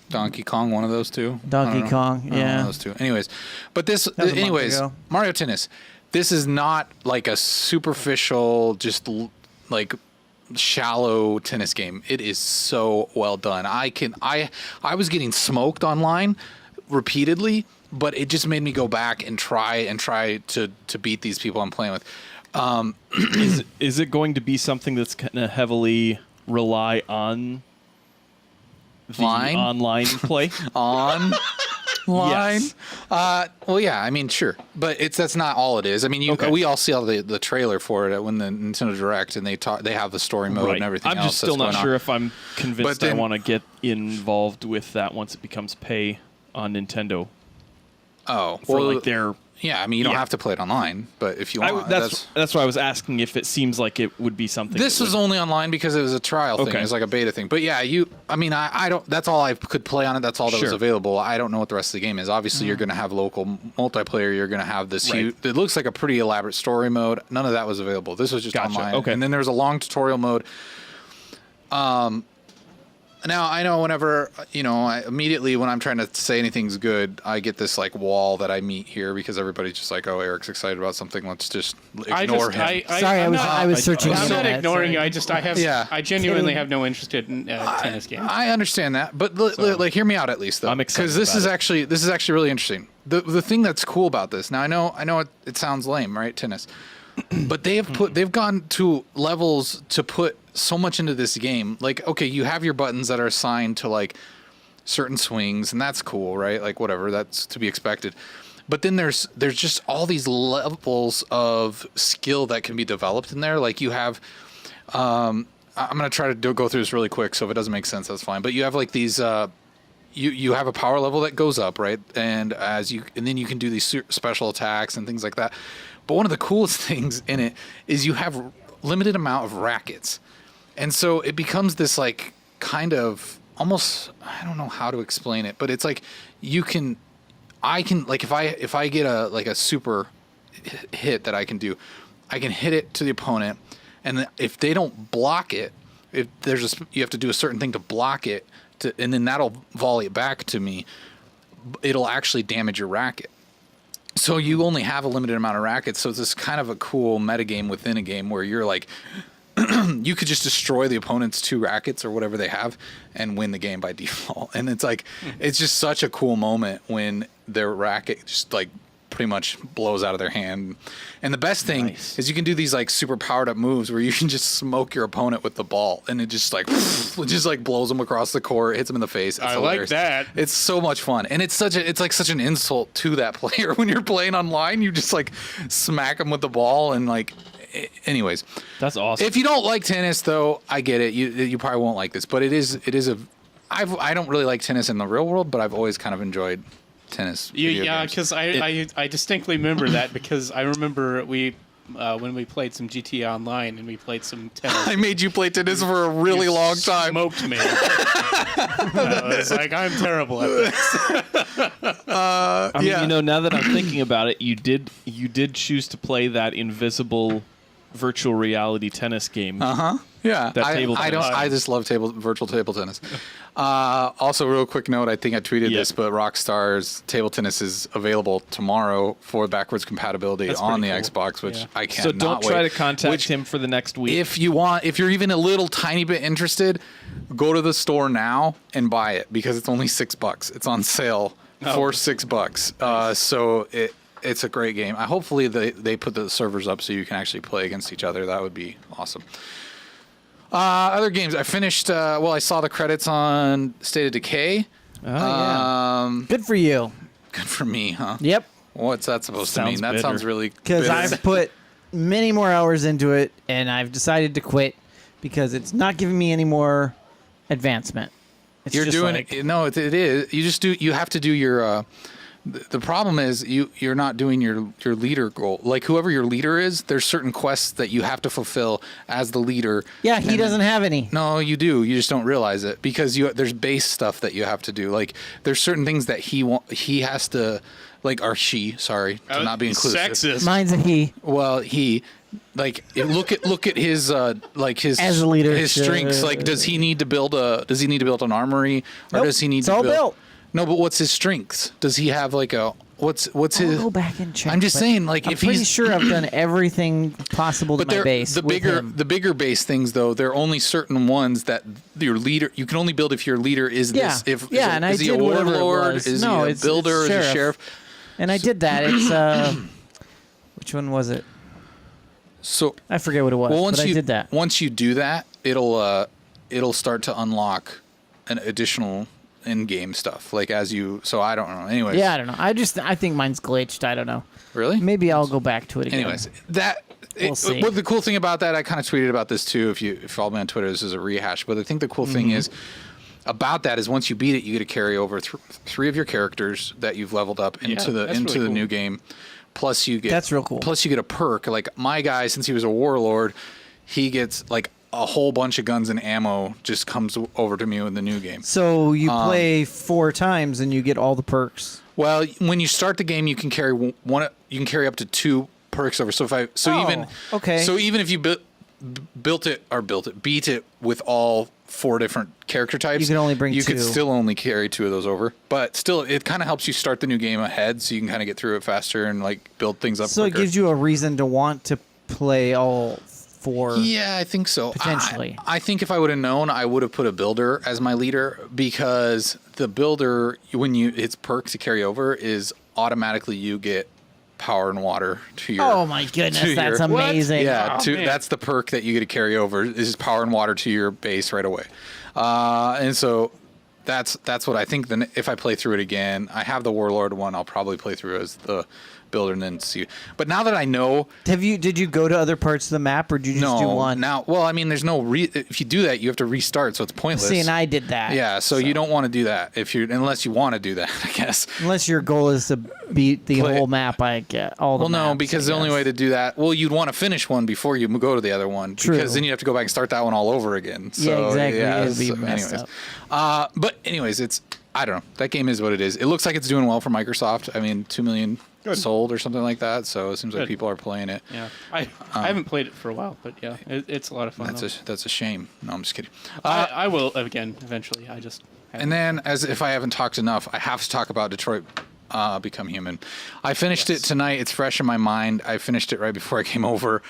Donkey Kong, one of those two. Donkey I don't know. Kong, One yeah. of those two. Anyways, but this. was a month Anyways, ago. Mario Tennis. This is not like a superficial, just like shallow tennis game. It is so well done. I was getting smoked online repeatedly, but it just made me go back and try to beat these people I'm playing with. Is it going to be something that's going to heavily rely on the Line? online play? Online. Yes. Well, yeah. I mean, sure, but that's not all it is. I mean, Okay. we all see all the trailer for it when the Nintendo Direct, and they have the story mode and everything. I'm else just still that's not going sure on. if I'm convinced But then- I want to get involved with that once it becomes pay on Nintendo. Oh, For well, like their. yeah. I mean, you don't Yeah. have to play it online, but if you want, That's why I was asking if it seems like it would be something. This that was would- only online because it was a trial thing. Okay. It was like a beta thing. But yeah, I don't. That's all I could play on it. That's all that was Sure. available. I don't know what the rest of the game is. Obviously, you're going to have local multiplayer. You're going to have this Right. huge. It looks like a pretty elaborate story mode. None of that was available. This was just Gotcha. online. Okay. And then there's a long tutorial mode. Now I know whenever immediately when I'm trying to say anything's good, I get this like wall that I meet here because everybody's just like, "Oh, Eric's excited about something. Let's just ignore him." Sorry, I was searching. I'm the not internet, ignoring sorry. you. I genuinely Kidding. have no interest in tennis games. I understand that, but like, hear me out at least, though. I'm excited because this about is actually really interesting. The thing that's cool about this. Now I know it sounds lame, right? Tennis, but they've gone to levels to put so much into this game. Like, okay, you have your buttons that are assigned to like certain swings, and that's cool, right? Like, whatever, that's to be expected. But then there's just all these levels of skill that can be developed in there. Like you have. I'm gonna try to go through this really quick, so if it doesn't make sense, that's fine. But you have like these. You have a power level that goes up, right? And then you can do these special attacks and things like that. But one of the coolest things in it is you have limited amount of rackets, and so it becomes this like kind of almost, I don't know how to explain it, but it's like I can like if I get a super hit that I can do, I can hit it to the opponent, and if they don't block it, if you have to do a certain thing to block it, and then that'll volley it back to me. it'll actually damage your racket. So you only have a limited amount of rackets. So it's this kind of a cool metagame within a game where you're like, you could just destroy the opponent's 2 rackets or whatever they have and win the game by default. And it's like, it's just such a cool moment when their racket just like pretty much blows out of their hand. And the best thing is you can do these like super powered up moves where you can just smoke your opponent with the ball and it just like it just like blows them across the court, hits them in the face. It's hilarious. Like that. It's so much fun. And it's like such an insult to that player when you're playing online. You just like smack them with the ball and like anyways. That's awesome. If you don't like tennis though, I get it. You probably won't like this, but it is I don't really like tennis in the real world, but I've always kind of enjoyed tennis. Yeah, because I distinctly remember that because I remember we when we played some GTA Online and we played some tennis. I made you play tennis for a really long time. Smoked me. I was like, I'm terrible at this. I mean, now that I'm thinking about it, you did choose to play that invisible virtual reality tennis game. Yeah, That table tennis. I just love virtual table tennis. Also, real quick note, I think I tweeted this, but Rockstar's table tennis is available tomorrow for backwards compatibility That's on the pretty cool. Xbox, which Yeah. I cannot So don't try wait. to contact him for the next week. If you're even a little tiny bit interested, go to the store now and buy it because it's only $6. It's on sale for $6. So it's a great game. Hopefully they put the servers up so you can actually play against each other. That would be awesome. Other games. I finished, I saw the credits on State of Decay. Good for you. Good for me, huh? Yep. What's that supposed to Sounds mean? That bitter. sounds really Because bitter. I've put many more hours into it, and I've decided to quit because it's not giving me any more advancement. It's You're just doing like, it. No, it is. You have to do your. The problem is you're not doing your leader goal. Like whoever your leader is, there's certain quests that you have to fulfill as the leader. Yeah, he doesn't have any. No, you do. You just don't realize it because there's base stuff that you have to do. Like there's certain things that he has to, like, or she. Sorry, to not be inclusive. Sexist. Mine's a he. Well, he. Like look at his like his As a leader, his strengths. Like does he need to build an armory or Nope, does he need it's to all build? built. No, but what's his strengths? Does he have like what's I'll his? go back and check. I'm just but saying, like I'm if pretty he's sure I've done everything possible to but my they're base. the with him. bigger base things though. There are only certain ones that your leader you can only build if your leader is Yeah. this. If Yeah, and I is he a did whatever it warlord? was. Is No, he a it's builder? Is he a sheriff. sheriff? And I did that. It's which one was it? So I forget what it was. well, once but you I did that. once you do that, it'll start to unlock an additional in-game stuff. Like as you. So I don't know. Anyways. Yeah, I don't know. I think mine's glitched. I don't know. Really? Maybe I'll go back to it again. Anyways, We'll see. Well, the cool thing about that, I kind of tweeted about this too. If you follow me on Twitter, this is a rehash. But I think the cool thing is about that is once you beat it, you get to carry over 3 of your characters that you've leveled up into the that's really cool. new game. Plus you get That's real cool. Plus you get a perk. Like my guy, since he was a warlord, he gets like a whole bunch of guns and ammo just comes over to me in the new game. So you play 4 times and you get all the perks. Well, when you start the game, you can carry one. You can carry up to 2 perks over. So even if you beat it with all 4 different character types, You can only bring You 2. could still only carry 2 of those over. But still, it kind of helps you start the new game ahead, so you can kind of get through it faster and like build things up. So quicker. it gives you a reason to want to play all 4. Yeah, I think so. Potentially. I think if I would have known, I would have put a builder as my leader because the builder, when its perks to carry over is automatically you get power and water to your. Oh my goodness, to that's your- amazing. Yeah, Oh, man. that's the perk that you get to carry over is power and water to your base right away, and so that's what I think. Then if I play through it again, I have the warlord one. I'll probably play through as the builder and then see. But now that I know, Did you go to other parts of the map or did you just do one? now, well, I mean, there's no if you do that, you have to restart, so it's pointless. See, and I did that. Yeah, so you don't want to do that unless you want to do that, I guess. Unless your goal is to beat the Play- whole map, I get all the Well, no, maps, because I the only guess. way to do that, you'd want to finish one before you go to the other one. True. Because then you have to go back and start that one all over again. So, Yeah, exactly. Yeah, It'd be so messed anyways. up. But anyways, I don't know. That game is what it is. It looks like it's doing well for Microsoft. I mean, 2 million sold or something like that. So it seems like Good. people are playing it. Yeah, I haven't played it for a while, but yeah, it's a lot of fun. That's a shame. No, I'm just kidding. I will again eventually. I just And then, as if I haven't talked enough, I have to talk about Detroit Become Human. I finished it tonight. It's fresh in my mind. I finished it right before I came over.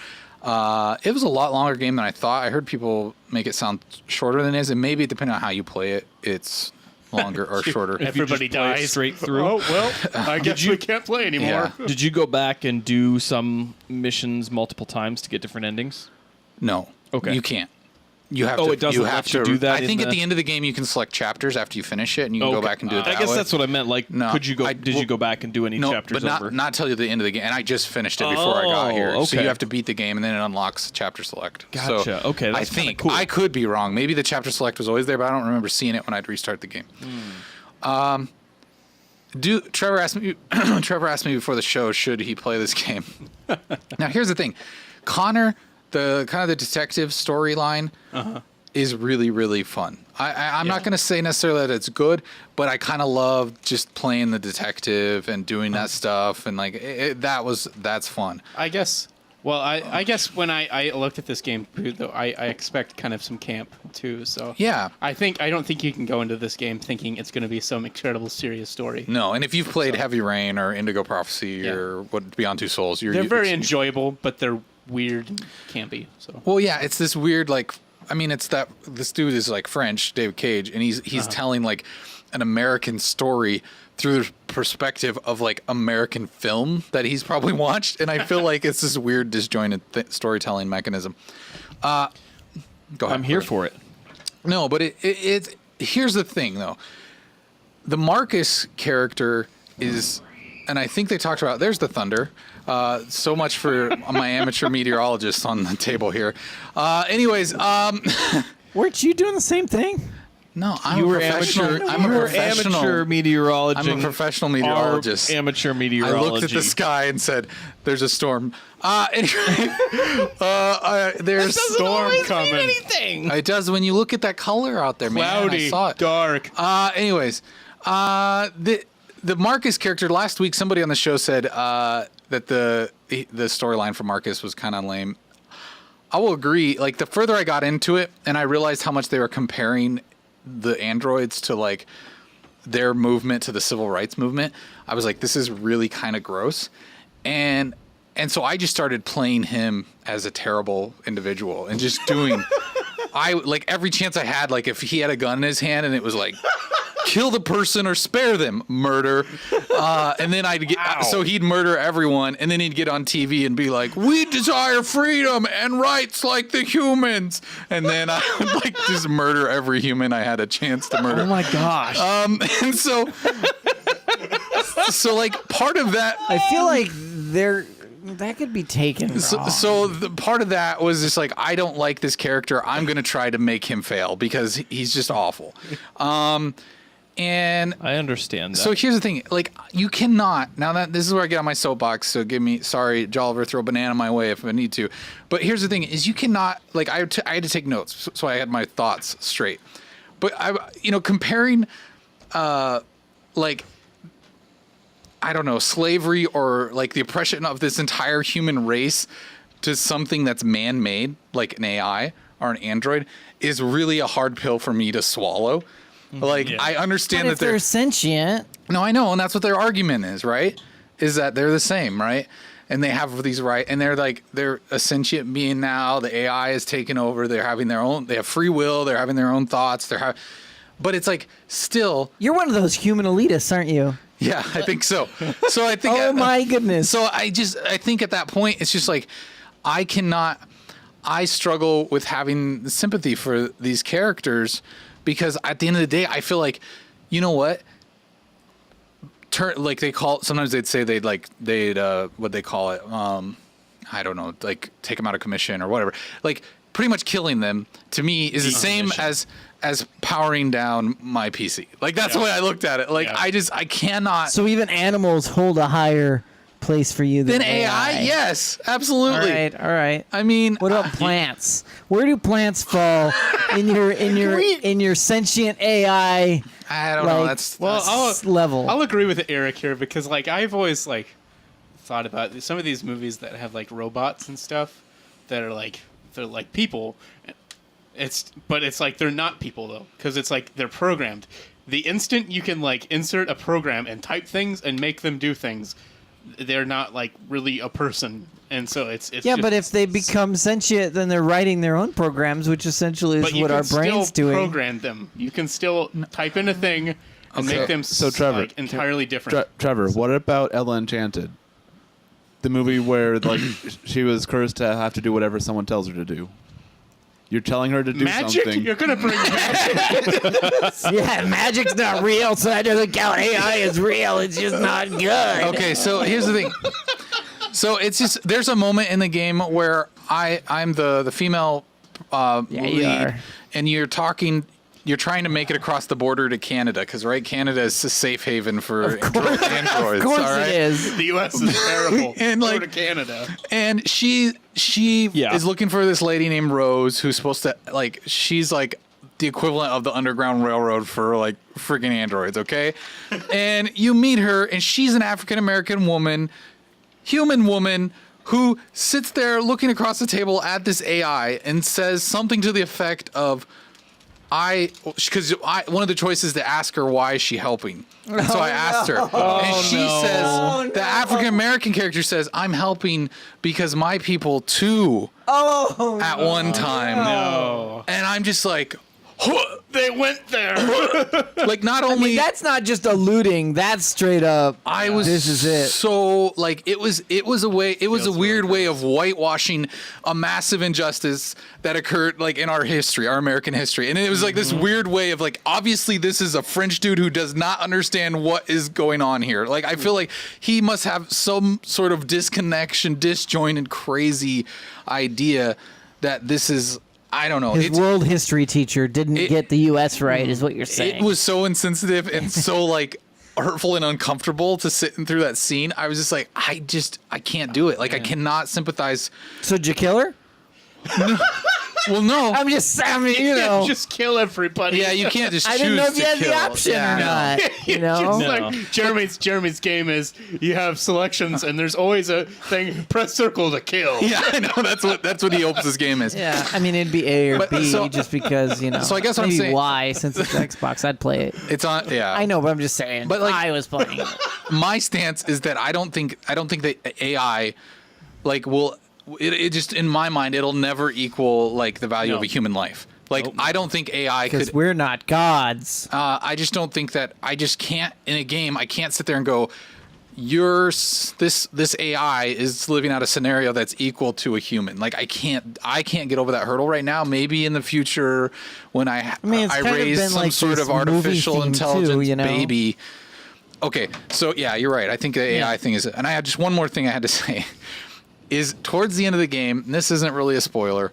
It was a lot longer game than I thought. I heard people make it sound shorter than it is, and maybe depending on how you play it, it's longer or shorter. Everybody dies straight through. Oh well, I guess we can't play anymore. Yeah. Did you go back and do some missions multiple times to get different endings? No. Okay. You can't. You have Oh, to. it doesn't you let have you to do that I in think at the- the end of the game you can select chapters after you finish it, and you can go Okay. back and do it. I that guess way. that's what I meant. Like, No, could you go? Did you go back and do any No, chapters but over? not till the end of the game. And I just finished it before I got here. So okay. you have to beat the game, and then it unlocks chapter select. Gotcha. So Okay, that's I kinda think cool. I could be wrong. Maybe the chapter select was always there, but I don't remember seeing it when I'd restart the game. Trevor asked me. Trevor asked me before the show, should he play this game? Now here's the thing, Connor, the kind of the detective storyline is really, really fun. I'm not going to say necessarily that it's good, but I kind of love just playing the detective and doing that stuff, and like that's fun. I guess. Well, I guess when I looked at this game, though, I expect kind of some camp too. So Yeah. I don't think you can go into this game thinking it's going to be some incredible serious story. No, and if you've played Heavy Rain or Indigo Prophecy or what Beyond Two Souls, They're very enjoyable, but they're weird and campy. So Well, yeah, it's this weird, like, I mean, it's that this dude is like French, David Cage, and he's telling like an American story through the perspective of like American film that he's probably watched, and I feel like it's this weird disjointed storytelling mechanism. Go ahead. I'm here for it. No, but it here's the thing though. The Marcus character is, and I think they talked about, there's the thunder. So much for my amateur meteorologist on the table here. Anyways, Weren't you doing the same thing? no, I'm You a were professional. amateur. I'm you a were professional. amateur meteorologist. I'm a professional meteorologist. Amateur I meteorology. looked at the sky and said, "There's a storm." Anyway, there's storm coming. Anything. It does when you look at that color out there, man. I Cloudy, saw it. dark. Anyways, the Marcus character last week, somebody on the show said that the storyline for Marcus was kind of lame. I will agree. Like, the further I got into it, and I realized how much they were comparing the androids to like their movement to the civil rights movement, I was like, this is really kind of gross. And so I just started playing him as a terrible individual and just doing I like every chance I had, like if he had a gun in his hand and it was like, kill the person or spare them, murder. And then I'd get, so he'd murder everyone, and then he'd get on TV and be like, we desire freedom and rights like the humans. And then I would like just murder every human I had a chance to murder. Oh my gosh. And so like part of that, I feel like that could be taken wrong. so the part of that was just like, I don't like this character. I'm going to try to make him fail because he's just awful. And I understand that. so here's the thing, like, you cannot, now that this is where I get on my soapbox, so sorry, Jolliver, throw a banana my way if I need to. But here's the thing is, you cannot, like, I had to take notes, so I had my thoughts straight. But comparing, like, I don't know, slavery or like the oppression of this entire human race to something that's man-made, like an AI or an android, is really a hard pill for me to swallow. Like, I understand But that if they're sentient, no, I know, and that's what their argument is, right? Is that they're the same, right? And they have these and they're a sentient being now. The AI is taking over. They're having they have free will. They're having their own thoughts. But it's like, still, you're one of those human elitists, aren't you? yeah, I think so. So I think, Oh my goodness. so I think at that point, it's just like, I struggle with having sympathy for these characters, because at the end of the day, I feel like, you know what? Sometimes they'd say they'd what they call it? I don't know, like take them out of commission or whatever. Like, pretty much killing them to me is the same as powering down my PC. Like, that's the way I looked at it. Like, I cannot. So even animals hold a higher place for you than Then AI, yes, absolutely. All right. I mean, What about plants? Where do plants fall in your sentient AI? I don't know. like, That's level. I'll agree with Eric here, because like I've always like thought about some of these movies that have like robots and stuff that are like they're like people. but it's like they're not people though, because it's like they're programmed. The instant you can like insert a program and type things and make them do things, they're not like really a person. And so it's Yeah, just, but if they become sentient, then they're writing their own programs, which essentially is but you what can our brains still doing. program them. You can still type in a thing and make them So, Trevor, like entirely different. Trevor, what about Ella Enchanted? The movie where like she was cursed to have to do whatever someone tells her to do. You're telling her to do Magic? something. You're gonna bring magic? Yeah, magic's not real, so that doesn't count. AI is real. It's just not good. Okay, so here's the thing. So it's just there's a moment in the game where I'm the female Yeah, lead, you are. and you're trying to make it across the border to Canada because Canada is a safe haven for androids. Of course all right? it is. The U.S. is terrible. And, Go like- to Canada. And she Yeah. is looking for this lady named Rose who's supposed to like she's like the equivalent of the Underground Railroad for like freaking androids, okay? And you meet her and she's an African American woman, human woman who sits there looking across the table at this AI and says something to the effect of because one of the choices is to ask her why is she helping. And so I asked her, and she says the African American character says, "I'm helping because my people too." At one time, No. and I'm just like, They went there. like not I only mean, that's not just alluding. That's straight up. I was This is it. so like it was a weird way of whitewashing a massive injustice that occurred like in our history, our American history. And it was like this weird way of like obviously this is a French dude who does not understand what is going on here. Like I feel like he must have some sort of disconnection, disjointed, crazy idea that this is I don't know. His world history teacher didn't get the U.S. right, is what you're saying. It was so insensitive and so like hurtful and uncomfortable to sit through that scene. I was just like, I can't do it. Like I cannot sympathize. So did you kill her? Well, no. I mean, you know. Just kill everybody. Yeah, you can't just I choose didn't know if you to had kill. the option Yeah, or no. not. You know? It's No. like Jeremy's game is you have selections and there's always a thing. Press circle to kill. Yeah, I know. That's what he hopes his game is. Yeah, I mean, it'd be A or But- B so- just because, you know. So I guess what I'm maybe saying- Y, since it's Xbox, I'd play it. It's on. Yeah, I know, but I'm just saying. But, like- I was playing it. My stance is that I don't think that AI like will. It just in my mind it'll never equal like the value of a human life. Like I don't think AI Because could. we're not gods. I just don't think that I just can't in a game. I can't sit there and go, this AI is living out a scenario that's equal to a human. Like I can't get over that hurdle right now. Maybe in the future when I mean, it's kind of raise been some like sort this of artificial movie theme intelligence too, you know? baby. Okay, so yeah, you're right. I think the AI thing is, and I had just one more thing I had to say. Is towards the end of the game, and this isn't really a spoiler,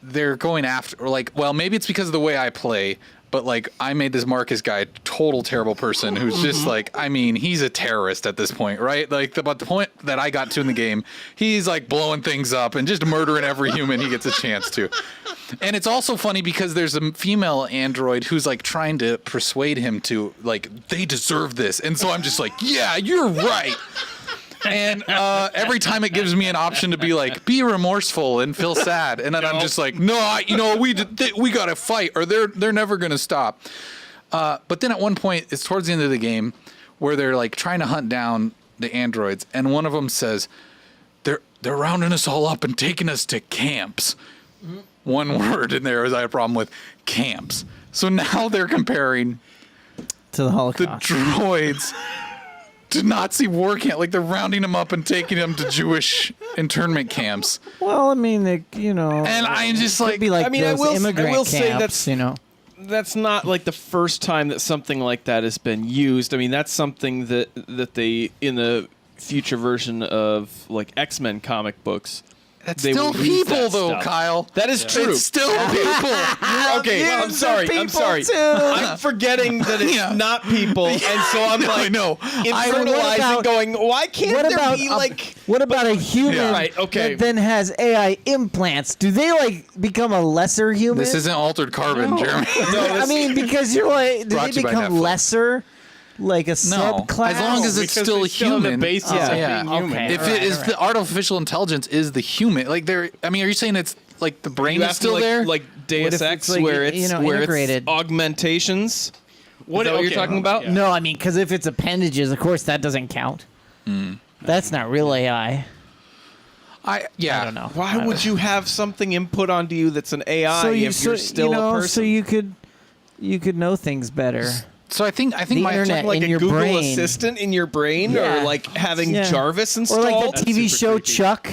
they're going after, or like, well, maybe it's because of the way I play, but like I made this Marcus guy total terrible person who's just like, I mean, he's a terrorist at this point, right? Like about the point that I got to in the game, he's like blowing things up and just murdering every human he gets a chance to. And it's also funny because there's a female android who's like trying to persuade him to like they deserve this, and so I'm just like, yeah, you're right. And every time it gives me an option to be like, be remorseful and feel sad, and then I'm just like, no, we gotta fight, or they're never gonna stop. But then at one point, it's towards the end of the game, where they're like trying to hunt down the androids, and one of them says, they're rounding us all up and taking us to camps. One word in there is I have a problem with camps. So now they're comparing To the the Holocaust. droids to Nazi war camp. Like they're rounding them up and taking them to Jewish internment camps. Well, I mean, you know. And I'm just like, It'd be like I mean, I those will immigrant say camps, that's- you know. That's not like the first time that something like that has been used. I mean, that's something that they in the future version of like X-Men comic books. that's they still will use people that though, stuff. Well, That is true. it's still people. Okay, well, I'm Use sorry. the I'm people, sorry. too. I'm forgetting that it's Yeah. not people, and so I'm I like know. internalizing, about- going, why can't What there about be a, like? what about a human Yeah. Right, okay. that then has AI implants? Do they like become a lesser human? This isn't altered carbon, Jeremy. No, I mean, because you're like, do Brought they to you by become Netflix. lesser? like a No, subclass? as long as it's Because still we still have the human. basis of yeah. being human. Okay. If Alright, it is the artificial intelligence is the human, like there. I mean, are you saying it's like the brain You is asking still like, there? like What Deus if Ex, it's like, where it's you know, where integrated? it's augmentations. What Is that what you're okay. talking about? Yeah. No, I mean, because if it's appendages, of course that doesn't count. That's not real AI. I don't know. Why would you have something input onto you that's an AI if you're still a person? So you could know things better. So I think The my internet like in a your Google brain. assistant in your brain, Yeah. or like having Yeah. Jarvis Or installed. like the TV super show creepy. Chuck.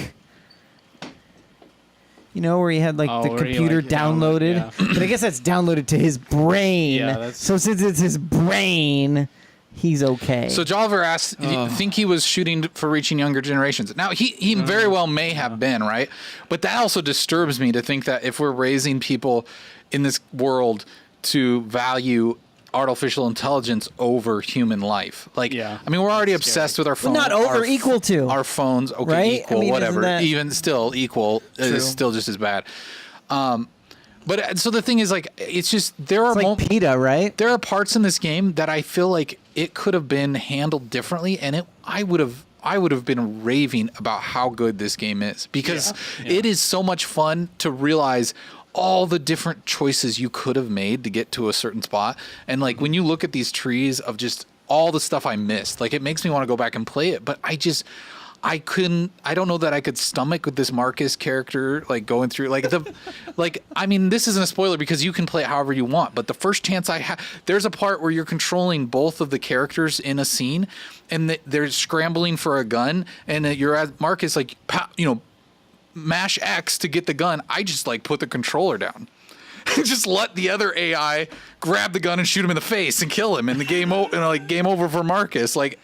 You know, where he had like Oh, the where he, computer like, downloaded. yeah. But I guess that's downloaded to his brain. Yeah, that's- So since it's his brain, he's okay. So Jolliver asked, do you think he was shooting for reaching younger generations? Now, he very well may have been, right? But that also disturbs me to think that if we're raising people in this world to value artificial intelligence over human life. Like, Yeah. I mean, we're already That's obsessed scary. with our phones. not over, equal to. Our phones, okay, Right? equal, I mean, isn't whatever. that- Even still, equal True. is still just as bad. But so the thing is, like, it's just, there are it's like PETA, right? there are parts in this game that I feel like it could have been handled differently, and I would have been raving about how good this game is, because it is so much fun to realize all the different choices you could have made to get to a certain spot. And like when you look at these trees of just all the stuff I missed, like it makes me want to go back and play it, but I don't know that I could stomach with this Marcus character, like going through I mean, this isn't a spoiler because you can play it however you want, but the first chance I have, there's a part where you're controlling both of the characters in a scene and they're scrambling for a gun, and you're at Marcus, like, mash X to get the gun. I just like put the controller down. Just let the other AI grab the gun and shoot him in the face and kill him, and the game over for Marcus. Like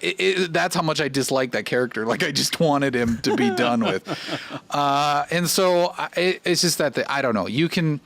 that's how much I dislike that character. Like I just wanted him to be done with. And so it's just that I don't know. You can.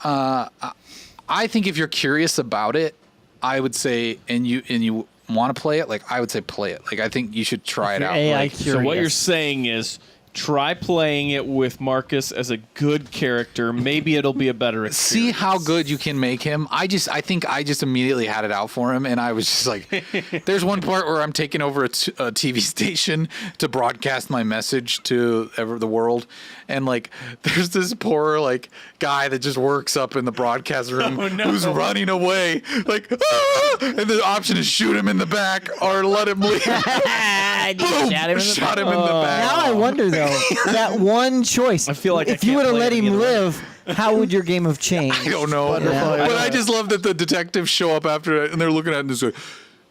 I think if you're curious about it, I would say, and you want to play it, like I would say play it. Like I think you should try it out. AI Like, curious. So what you're saying is try playing it with Marcus as a good character. Maybe it'll be a better experience. see how good you can make him. I think I just immediately had it out for him, and I was just like, there's one part where I'm taking over a TV station to broadcast my message to the world, and like there's this poor like guy that just works up in the broadcast room who's running away, like, and the option is shoot him in the back or let him leave. Boom! Shot him in the back. Now I wonder though, that one choice. I feel like I if you can't would have play let it him either way. live, how would your game have changed? I don't know. But I just love that the detectives show up after it and they're looking at it and they're like,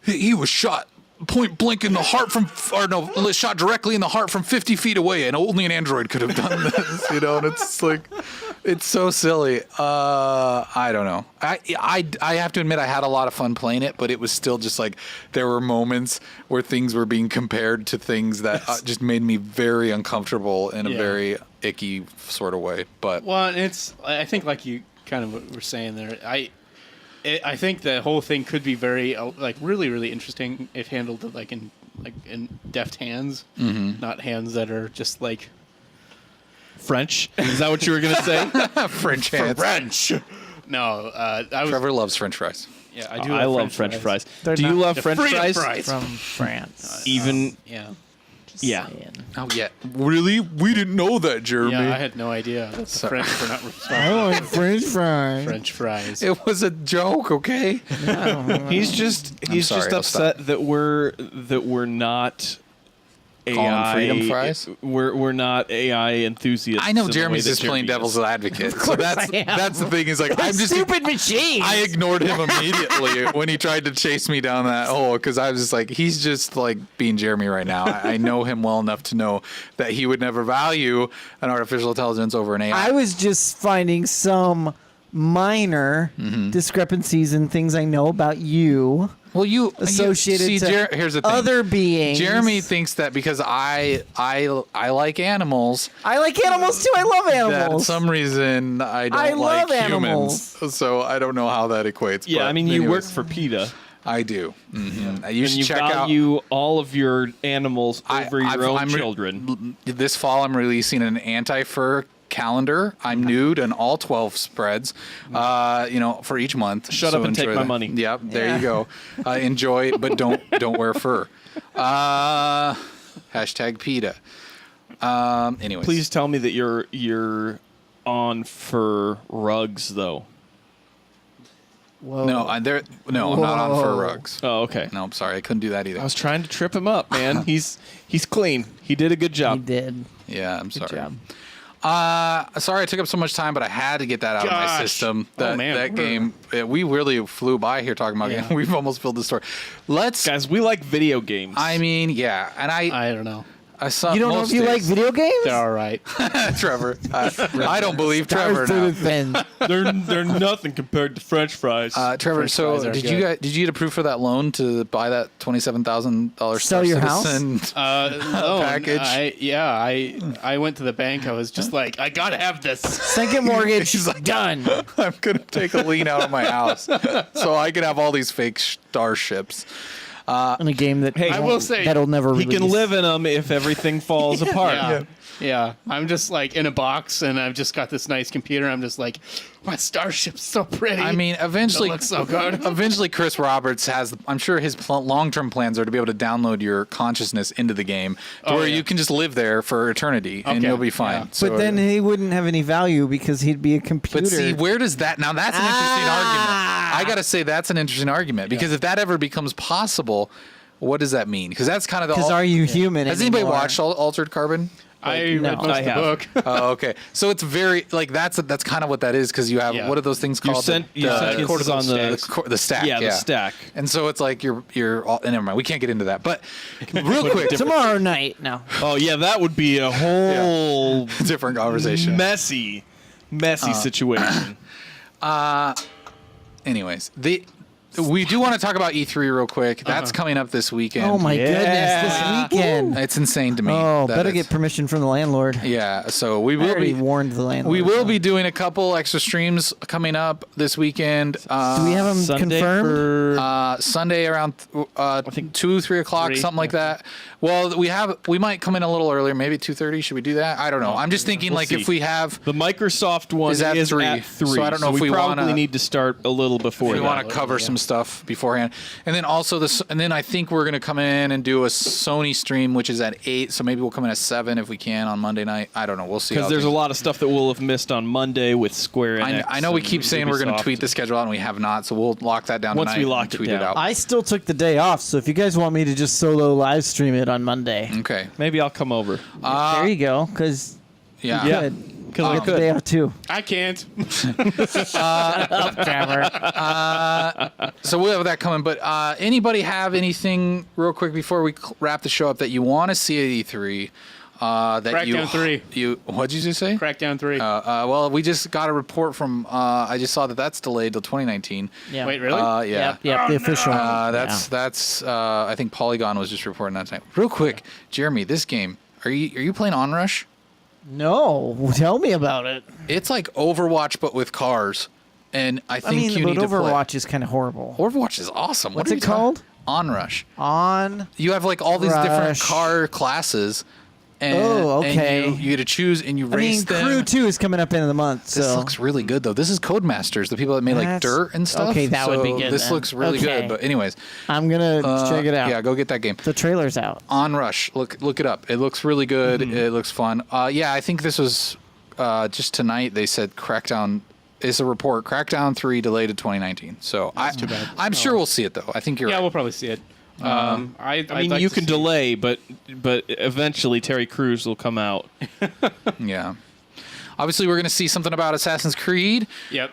he was shot point blank in the heart shot directly in the heart from 50 feet away, and only an android could have done this, and it's like, it's so silly. I don't know. I have to admit I had a lot of fun playing it, but it was still just like there were moments where things were being compared to things that just made me very uncomfortable in a very icky sort of way. But Well, I think like you kind of were saying there, I think the whole thing could be very like really, really interesting if handled like in deft hands, not hands that are just like French? Is that what you were gonna say? French hands. French. No, I was. Trevor loves French fries. Yeah, I do. I love French fries. They're Do you not- love The French freedom fries? fries. From France. Even Yeah. yeah. Saying. Oh yeah, really? We didn't know that, Jeremy. Yeah, I had no idea. That's the French for not I responsible. want French fries. French fries. It was a joke, okay? He's just sorry, I'll upset that we're not Call 'em AI. freedom fries? We're not AI enthusiasts. I know in the Jeremy's way that just playing Jeremy devil's is. advocate. So that's I am. the thing is like I'm just stupid machines. I ignored him immediately when he tried to chase me down that hole because I was just like, he's just like being Jeremy right now. I know him well enough to know that he would never value an artificial intelligence over an AI. I was just finding some minor discrepancies in things I know about you well, you associated see, to here's the thing. other beings. Jeremy thinks that because I like animals, I like animals too. I love that for animals. some reason I don't I like love animals. humans. So I don't know how that equates. Yeah, but I mean, you work anyways, for PETA, I do. Mm-hmm. You and should you check out. value all of your animals over your own I'm children. This fall, I'm releasing an anti-fur calendar. I'm nude in all 12 spreads, for each month. Shut up and take enjoy my that. money. Yep, there you go. Enjoy, but don't wear fur. Hashtag PETA. Anyways. Please tell me that you're on fur rugs though. Whoa. No, I'm not on fur rugs. Oh, okay. No, I'm sorry. I couldn't do that either. I was trying to trip him up, man. He's clean. He did a good He job. did. Yeah, I'm Good sorry. job. Sorry I took up so much time, but I had to get that out of my Gosh. system. Oh, That, man. that game, we really flew by here talking about game. We've almost filled the story. Guys, we like video games. I mean, yeah, and I don't know. I saw. You don't know if you like video games? They're all right. Trevor. I don't believe Trevor now. they're nothing compared to French fries. Trevor, French so fries are did good. you get approved for that loan to buy that $27,000 Sell your house? package? I went to the bank. I was just like, I gotta have this. Second mortgage, done. I'm gonna take a lien out of my house so I can have all these fake starships. In a game that Hey, I will say, that'll never he release. can live in them if everything falls apart. Yeah. I'm just like in a box, and I've just got this nice computer. I'm just like, my starship's so pretty. I mean, eventually, It looks so good. eventually, Chris Roberts has. I'm sure his long-term plans are to be able to download your consciousness into the game, to where yeah. you can just live there for eternity and Okay, you'll be fine. yeah. So, But then he wouldn't have any value because he'd be a computer. but see, where does that now? That's an interesting argument. I gotta say that's an interesting argument because if that ever becomes possible, what does that mean? Because that's kind of the. Because are you human? Has anybody anymore? watched Altered Carbon? I no. read most I of the have. book. Oh, okay. So it's very like that's kind of what that is because you have Yeah. what are those things Your called? sentences on the the stack. yeah, the stack. And so it's like you're all, never mind. We can't get into that. But real quick, Tomorrow night. No. Oh yeah, that would be a whole different conversation. messy situation. Anyways, we do want to talk about E3 real quick. That's coming up this weekend. Oh my Yeah. goodness! This weekend. It's insane to me. Oh, That better is- get permission from the landlord. Yeah, so we I will already be warned the landlord. we will so. be doing a couple extra streams coming up this weekend. Do we have them Sunday confirmed? for Sunday around think 2-3 o'clock, 3, something like that. Well, we might come in a little earlier, maybe 2:30. Should we do that? I don't know. I'm just thinking We'll like see. if we have the Microsoft one Is at 3. at 3. So I don't know if we probably wanna- need to start a little before we that. want to cover some stuff beforehand, and then also this, and then I think we're gonna come in and do a Sony stream, which is at 8. So maybe we'll come in at 7 if we can on Monday night. I don't know. We'll see. Because how there's a things- lot of stuff that we'll have missed on Monday with Square Enix. I know we and keep saying we're going to Ubisoft. tweet the schedule out, and we have not. So we'll lock that down Once tonight we and lock it tweet down. it out. I still took the day off, so if you guys want me to just solo live stream it on Monday, Okay. Maybe I'll come over. there you go. Because Yeah. Yeah. good. Because I Get the could. day off too. I can't. So we'll have that coming. But anybody have anything real quick before we wrap the show up that you want to see at E3? That Crackdown 3. What'd you just say? Crackdown 3. Well, we just got a report from. I just saw that that's delayed till 2019. Yeah. Wait, really? Yeah. Yep. The official. That's. I think Polygon was just reporting that time. Real quick, Jeremy, this game. Are you playing Onrush? No, tell me about it. It's like Overwatch but with cars, and I I think mean, you but need to play. Overwatch is kind of horrible. Overwatch is awesome. What's What are it you talking- called? Onrush. On. You have like all these different Rush. car classes. And, Oh, okay. And you get to choose and you I race mean, them. Crew 2 is coming up in the month, so. This looks really good though. This is Codemasters, the people that made like That's- Dirt and stuff. okay, that would be So good This then. looks really Okay. good. But anyways, I'm going to check it out. Yeah, go get that game. The trailer's out. Onrush, look it up. It looks really good. It looks fun. Yeah, I think this was just tonight. They said Crackdown is a report. Crackdown 3 delayed to 2019. So too bad. I'm sure we'll see it though. I think you're yeah, right. we'll probably see it. I mean, you can delay, but eventually Terry Crews will come out. Yeah. Obviously, we're going to see something about Assassin's Creed. Yep.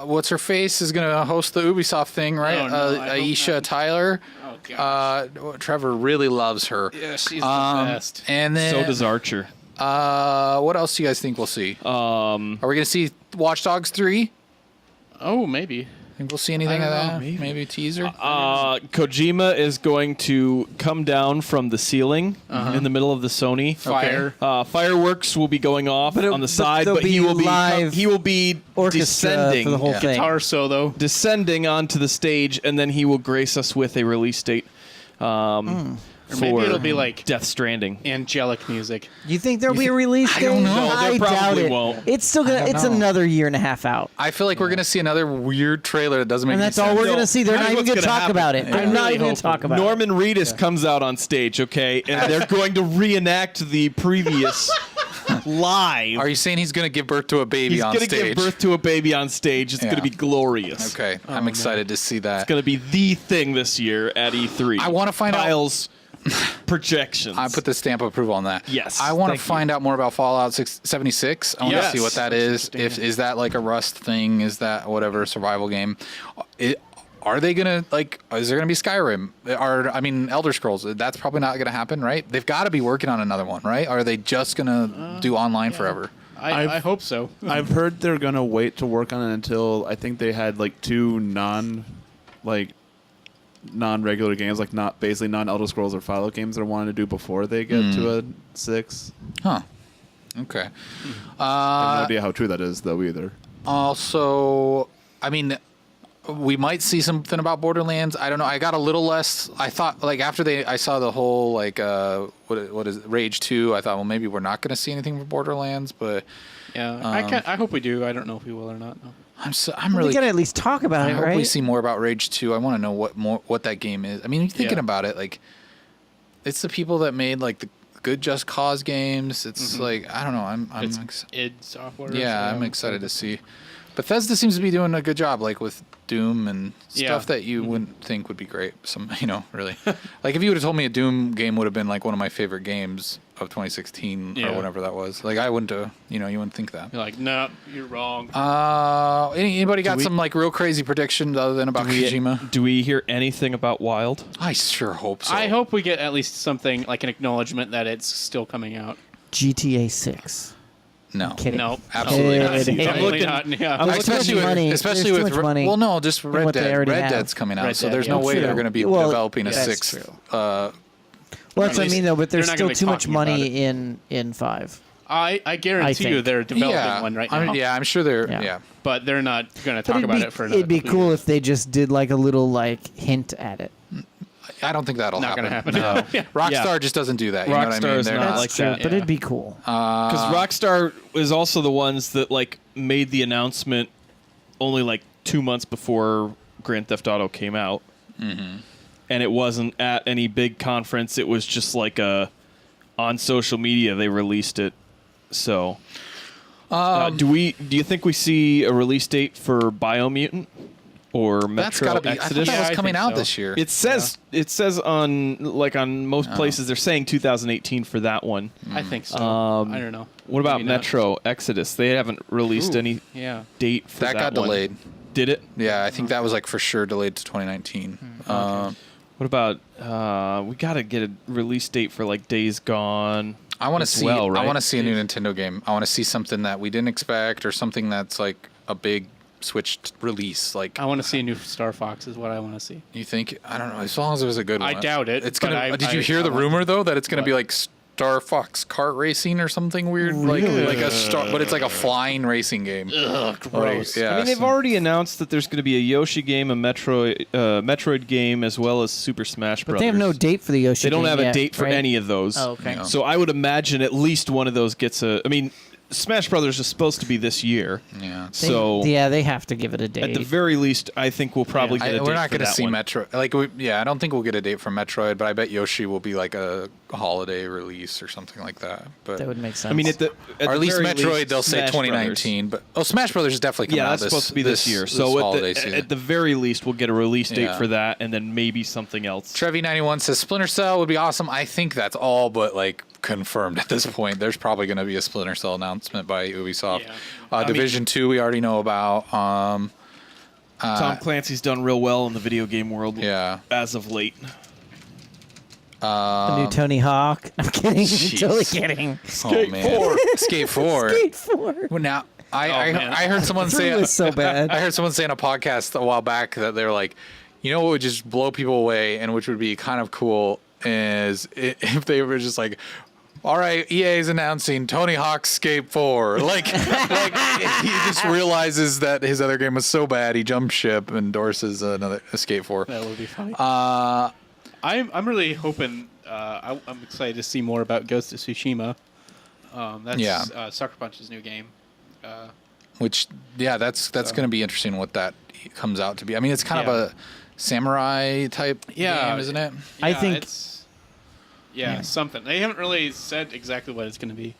What's her face is going to host the Ubisoft thing, right? Oh, no, I hope Aisha not. Tyler. Oh, gosh. Trevor really loves her. Yeah, she's the best. And then So does Archer. what else do you guys think we'll see? Are we going to see Watch Dogs 3? Oh, maybe. Think we'll see anything I of don't know, that? Maybe a teaser. Kojima is going to come down from the ceiling in the middle of the Sony. Fire. Fireworks will be going off on the side, there'll but he be will be live he will be Orchestra descending for the whole Yeah. thing. Guitar solo. descending onto the stage, and then he will grace us with a release date. For Or maybe for it'll be like Death Stranding. angelic music. You think there'll be a release date? I don't know. No, there I doubt probably it. won't. It's still gonna. don't It's know. another year and a half out, I feel like we're gonna see another weird trailer that doesn't make and any that's all sense. we're No, gonna see. They're here's not even what's gonna gonna talk happen. about it. They're I not really even gonna hope talk about it. Norman Reedus comes out on stage, okay, and they're going to reenact the previous live. Are you saying he's gonna give birth to a baby He's on going to stage? give birth to a baby on stage. It's Yeah. going to be glorious. Okay, I'm excited to see that. It's going to be the thing this year at E3. I wanna find out- Kyle's projections. I put the stamp of approval on that. Yes, I want to thank you. find out more about Fallout 76. I want to Yes. see what that is. If is that like a Rust thing? Is that whatever survival game? Are they gonna like? Is there gonna be Skyrim? Elder Scrolls? That's probably not gonna happen, right? They've got to be working on another one, right? Are they just gonna do online forever? I hope so. I've heard they're gonna wait to work on it until I think they had like two non-regular games, like not basically non-Elder Scrolls or Fallout games they're wanting to do before they get to a 6. Huh. Okay. I have no idea how true that is though either. Also, we might see something about Borderlands. I don't know. I got a little less. I thought like after I saw the whole like what is it, Rage 2. I thought well maybe we're not going to see anything for Borderlands, but Yeah, I hope we do. I don't know if we will or not. No. I'm We really. gotta at least talk about I it, hope right? we see more about Rage 2. I want to know what that game is. I mean, thinking Yeah. about it, like it's the people that made like the good Just Cause games. It's like I don't know. I'm It's id Software. yeah, I'm excited to see. Bethesda seems to be doing a good job, like with Doom and stuff Yeah. that you wouldn't think would be great. Really. Like if you would have told me a Doom game would have been like one of my favorite games of 2016 Yeah. or whatever that was. Like I wouldn't have, you wouldn't think that. You're like, no, you're wrong. Anybody got some like real crazy predictions other than about Kojima? Do we hear anything about Wild? I sure hope so. I hope we get at least something like an acknowledgement that it's still coming out. GTA 6. No. Kidding. No, Absolutely not. Kidding. Definitely looking- not. Yeah. I'm Especially with money. especially There's too with much money well, no, just Red what they Dead. already Red have. Dead's coming out, Red so Dead, there's yeah. no way True. they're going to be Well, developing a that's sixth. true. Well, that's what I least mean, though. But there's they're not still gonna be too much talking about money in 5. I guarantee you think. they're developing Yeah, one right now. I'm sure they're. Yeah. Yeah. But they're not going to But talk about it for another it'd be couple cool years. if they just did like a little like hint at it. I don't think that'll Not happen. gonna happen. No. Yeah. Rockstar just doesn't do that. You know what I Rockstar mean? is They're not That's like true, that. but Yeah. it'd be cool. Because Rockstar is also the ones that like made the announcement only like 2 months before Grand Theft Auto came out, and it wasn't at any big conference. It was just like on social media they released it. So, do you think we see a release date for Biomutant or Metro That's got to be. I Exodus? thought that I was coming think out so. this year. It says on most places they're saying 2018 for that one. I think so. I don't know. What about Maybe not. Metro Exodus? They haven't released Ooh, any Yeah. date for that got one. delayed. Did it? Yeah, I think that was like for sure delayed to 2019. What about we got to get a release date for like Days Gone? I want to as see. well, right? I want to see a new Nintendo game. I want to see something that we didn't expect, or something that's like a big Switch release. Like I want to see a new Star Fox is what I want to see. you think? I don't know. As long as it was a good one. I doubt it, It's but gonna. Did you I hear the want- rumor though that it's gonna be What? like Star Fox kart racing or something weird, like a star, but it's like a flying racing game. Ugh, gross. Yeah, I mean, they've so- already announced that there's going to be a Yoshi game, a Metroid game, as well as Super Smash But Brothers. they have no date for the Yoshi. They don't game have a yet, date for right? any of those. Oh, okay. No. So I would imagine at least one of those gets a. I mean, Smash Brothers is supposed to be this year. Yeah. So yeah, they have to give it a date. at the very least, I think we'll probably get a date We're not for going to that see one. Metro. Like, I don't think we'll get a date for Metroid, but I bet Yoshi will be like a holiday release or something like that. But that would make sense. I mean, or at least very Metroid, least, they'll say Smash 2019. But Smash Brothers is definitely coming Yeah, out that's supposed to be this year. So holiday at season. the very least, we'll get a release date Yeah. for that, and then maybe something else. Trevi91 says Splinter Cell would be awesome. I think that's all but like confirmed at this point. There's probably going to be a Splinter Cell announcement by Ubisoft. Yeah. Division 2 we already know about. Tom Clancy's done real well in the video game world Yeah. as of late. the new Tony Hawk. I'm kidding. Jeez. Totally kidding. Skate 4. Skate 4. Skate 4. Well, now man. I heard someone 3 say was so bad. I heard someone say in a podcast a while back that they're like, you know what would just blow people away and which would be kind of cool is if they were just like, all right, EA is announcing Tony Hawk's Skate 4. Like he just realizes that his other game was so bad, he jumps ship, endorses another Skate 4. That would be funny. Uh, I'm really hoping I'm excited to see more about Ghost of Tsushima. That's Sucker Punch's new game. Which, that's going to be interesting what that comes out to be. I mean, it's kind of a samurai type game, isn't it? I think it's something. They haven't really said exactly what it's going to be.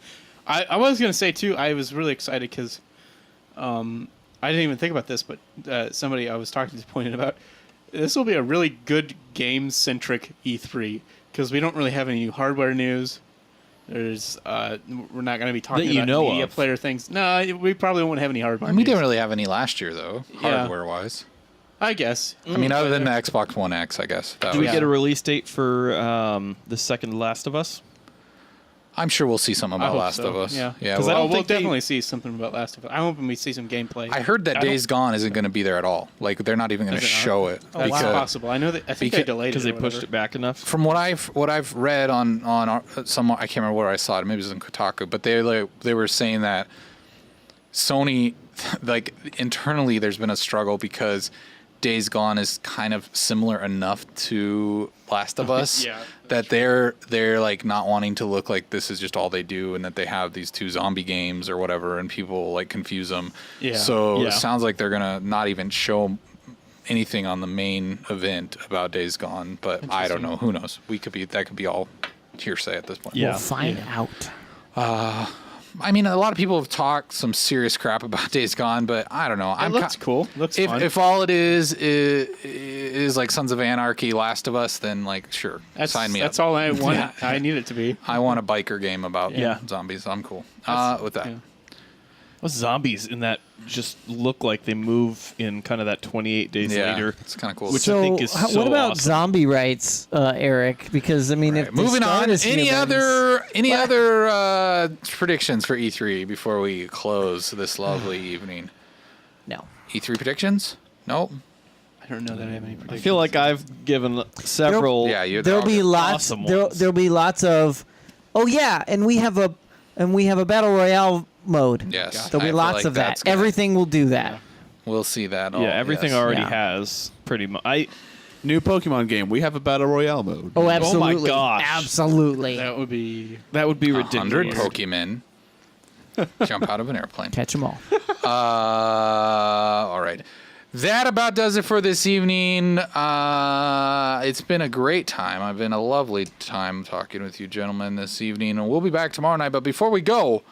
I was going to say too. I was really excited because I didn't even think about this, but somebody I was talking to pointed out this will be a really good game-centric E3 because we don't really have any new hardware news. There's we're not going to be talking about media player things. No, we probably won't have any hardware. We didn't really have any last year though, hardware-wise. I guess. I mean, other than the Xbox One X, I guess. Do we get a release date for the second Last of Us? I'm sure we'll see something about Last of Us. Yeah. Well, we'll definitely see something about Last of Us. I'm hoping we see some gameplay. I heard that Days Gone isn't going to be there at all. Like they're not even going to show it. That's possible. I know that. I think they delayed it because they pushed it back enough. From what I've read on some, I can't remember where I saw it. Maybe it was in Kotaku, but they were saying that Sony, like internally, there's been a struggle because Days Gone is kind of similar enough to Last of Us that they're like not wanting to look like this is just all they do and that they have these two zombie games or whatever and people like confuse them. So it sounds like they're gonna not even show anything on the main event about Days Gone, but I don't know. Who knows? That could be all hearsay at this point. we'll find out. I mean, a lot of people have talked some serious crap about Days Gone, but I don't know. It looks cool. Looks fun. If all it is like Sons of Anarchy, Last of Us, then like sure, sign me up. That's all I want. I need it to be. I want a biker game about zombies. I'm cool with that. Yeah. What zombies in that just look like they move in kind of that 28 days later? It's kind of cool. Which I think is so what about awesome. zombie rights, Eric? Because I mean, if the moving start on. is Any humans- other predictions for E3 before we close this lovely evening? No. E3 predictions? Nope. I don't know that I have any predictions. I feel like I've given several. There'll be lots. awesome ones. There'll be lots of. Oh yeah, and we have a battle royale mode. Yes. There'll I be feel lots like of that. that's gonna- Everything will do that. We'll see that. Yeah, everything already Yeah. has pretty much. New Pokemon game. We have a battle royale mode. Oh, absolutely. Oh my gosh. Absolutely. That would be. ridiculous. 100 Pokemon jump out of an airplane. Catch them all. All right. That about does it for this evening. It's been a great time. I've been a lovely time talking with you gentlemen this evening. And we'll be back tomorrow night. But before we go,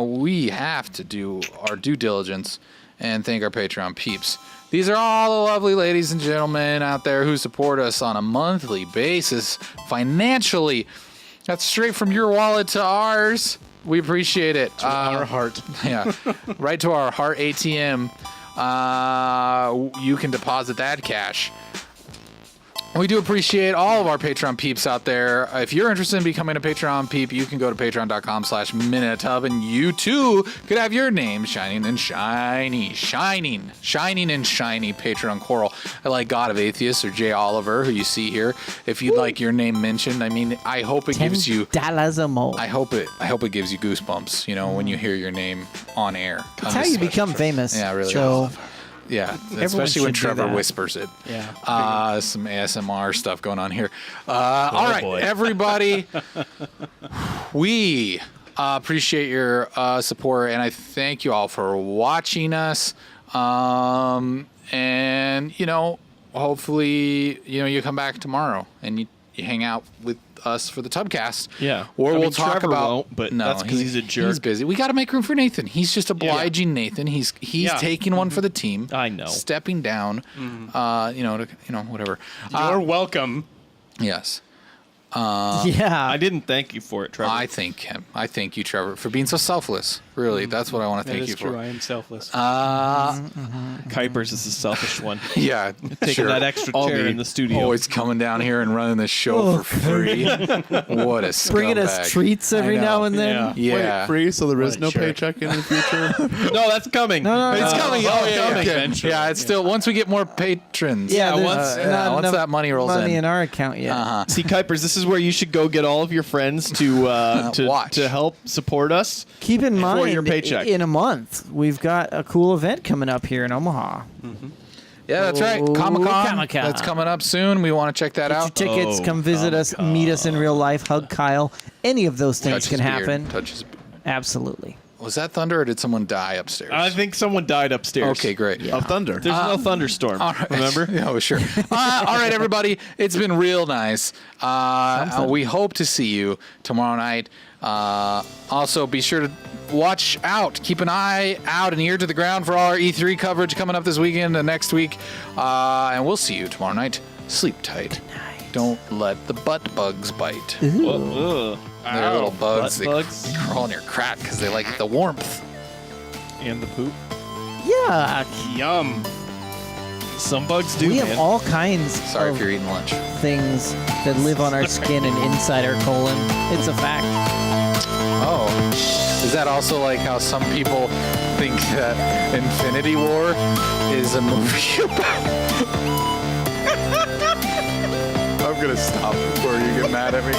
we have to do our due diligence and thank our Patreon peeps. These are all the lovely ladies and gentlemen out there who support us on a monthly basis financially. That's straight from your wallet to ours. We appreciate it. Our heart. Yeah, right to our heart ATM. You can deposit that cash. We do appreciate all of our Patreon peeps out there. If you're interested in becoming a Patreon peep, you can go to patreon.com/Minutub, and you too could have your name shining and shiny Patreon coral. Like God of Atheists or Jay Oliver, who you see here. If you'd like your name mentioned, I mean, I hope it gives you $10 a month. I hope it gives you goosebumps, you know, when you hear your name on air. That's how you become famous. Yeah, really. So Yeah, especially when should do Trevor that. whispers it. Yeah. Some ASMR stuff going on here. All right, boy. everybody. We appreciate your support, and I thank you all for watching us. And, you know, hopefully, you know, you come back tomorrow and you hang out with us for the Tubcast. Yeah. Or I we'll mean, talk Trevor about. won't, but that's 'cause he's a jerk. He's busy. We got to make room for Nathan. He's just obliging Nathan. He's taking one for the team. I know. Stepping down. You know, whatever. You're welcome. Yes. yeah. I didn't thank you for it, Trevor. I thank him. I thank you, Trevor, for being so selfless. Really, that's what I want to That thank is you true. for. I am selfless. Kuipers is the selfish one. Yeah, Taking sure. that extra I'll chair be in the studio. Always coming down here and running the show for free. What a scumbag. Bringing us treats every I know. now and then. Yeah. Yeah. Wait, free, so there is What a no jerk. paycheck in the future. No, that's coming. No. It's coming. Oh, yeah, coming yeah. eventually. Yeah, it's still once we get more patrons. Yeah, there's once- not once enough that money rolls money in. our account yet. See, Kuipers, this is where you should go get all of your friends to Watch. to help support us. Keep in mind, your paycheck. in a month, we've got a cool event coming up here in Omaha. Yeah, that's right. Oh, Comic-Con. Comic-Con. That's coming up soon. We want to check that Get out. your tickets. Come visit us. Meet us in real life. Hug Kyle. Any of those things Touch can his beard. happen. Touch his beard. Absolutely. Was that thunder or did someone die upstairs? I think someone died upstairs. Okay, great. Of thunder. There's no thunderstorm. All right. Remember? Oh, sure. All right, everybody. It's been real nice. We hope to see you tomorrow night. Also, be sure to watch out. Keep an eye out and ear to the ground for all our E3 coverage coming up this weekend and next week. And we'll see you tomorrow night. Sleep tight. Don't let the butt bugs bite. Ugh. They're little bugs. Butt bugs. They crawl in your crack because they like the warmth. And the poop. Yeah. Yum. Some bugs do, We man. have all kinds Sorry of if you're eating lunch. things that live on our skin and inside our colon. It's a fact. Oh. Is that also like how some people think that Infinity War is a movie about... I'm going to stop before you get mad at me.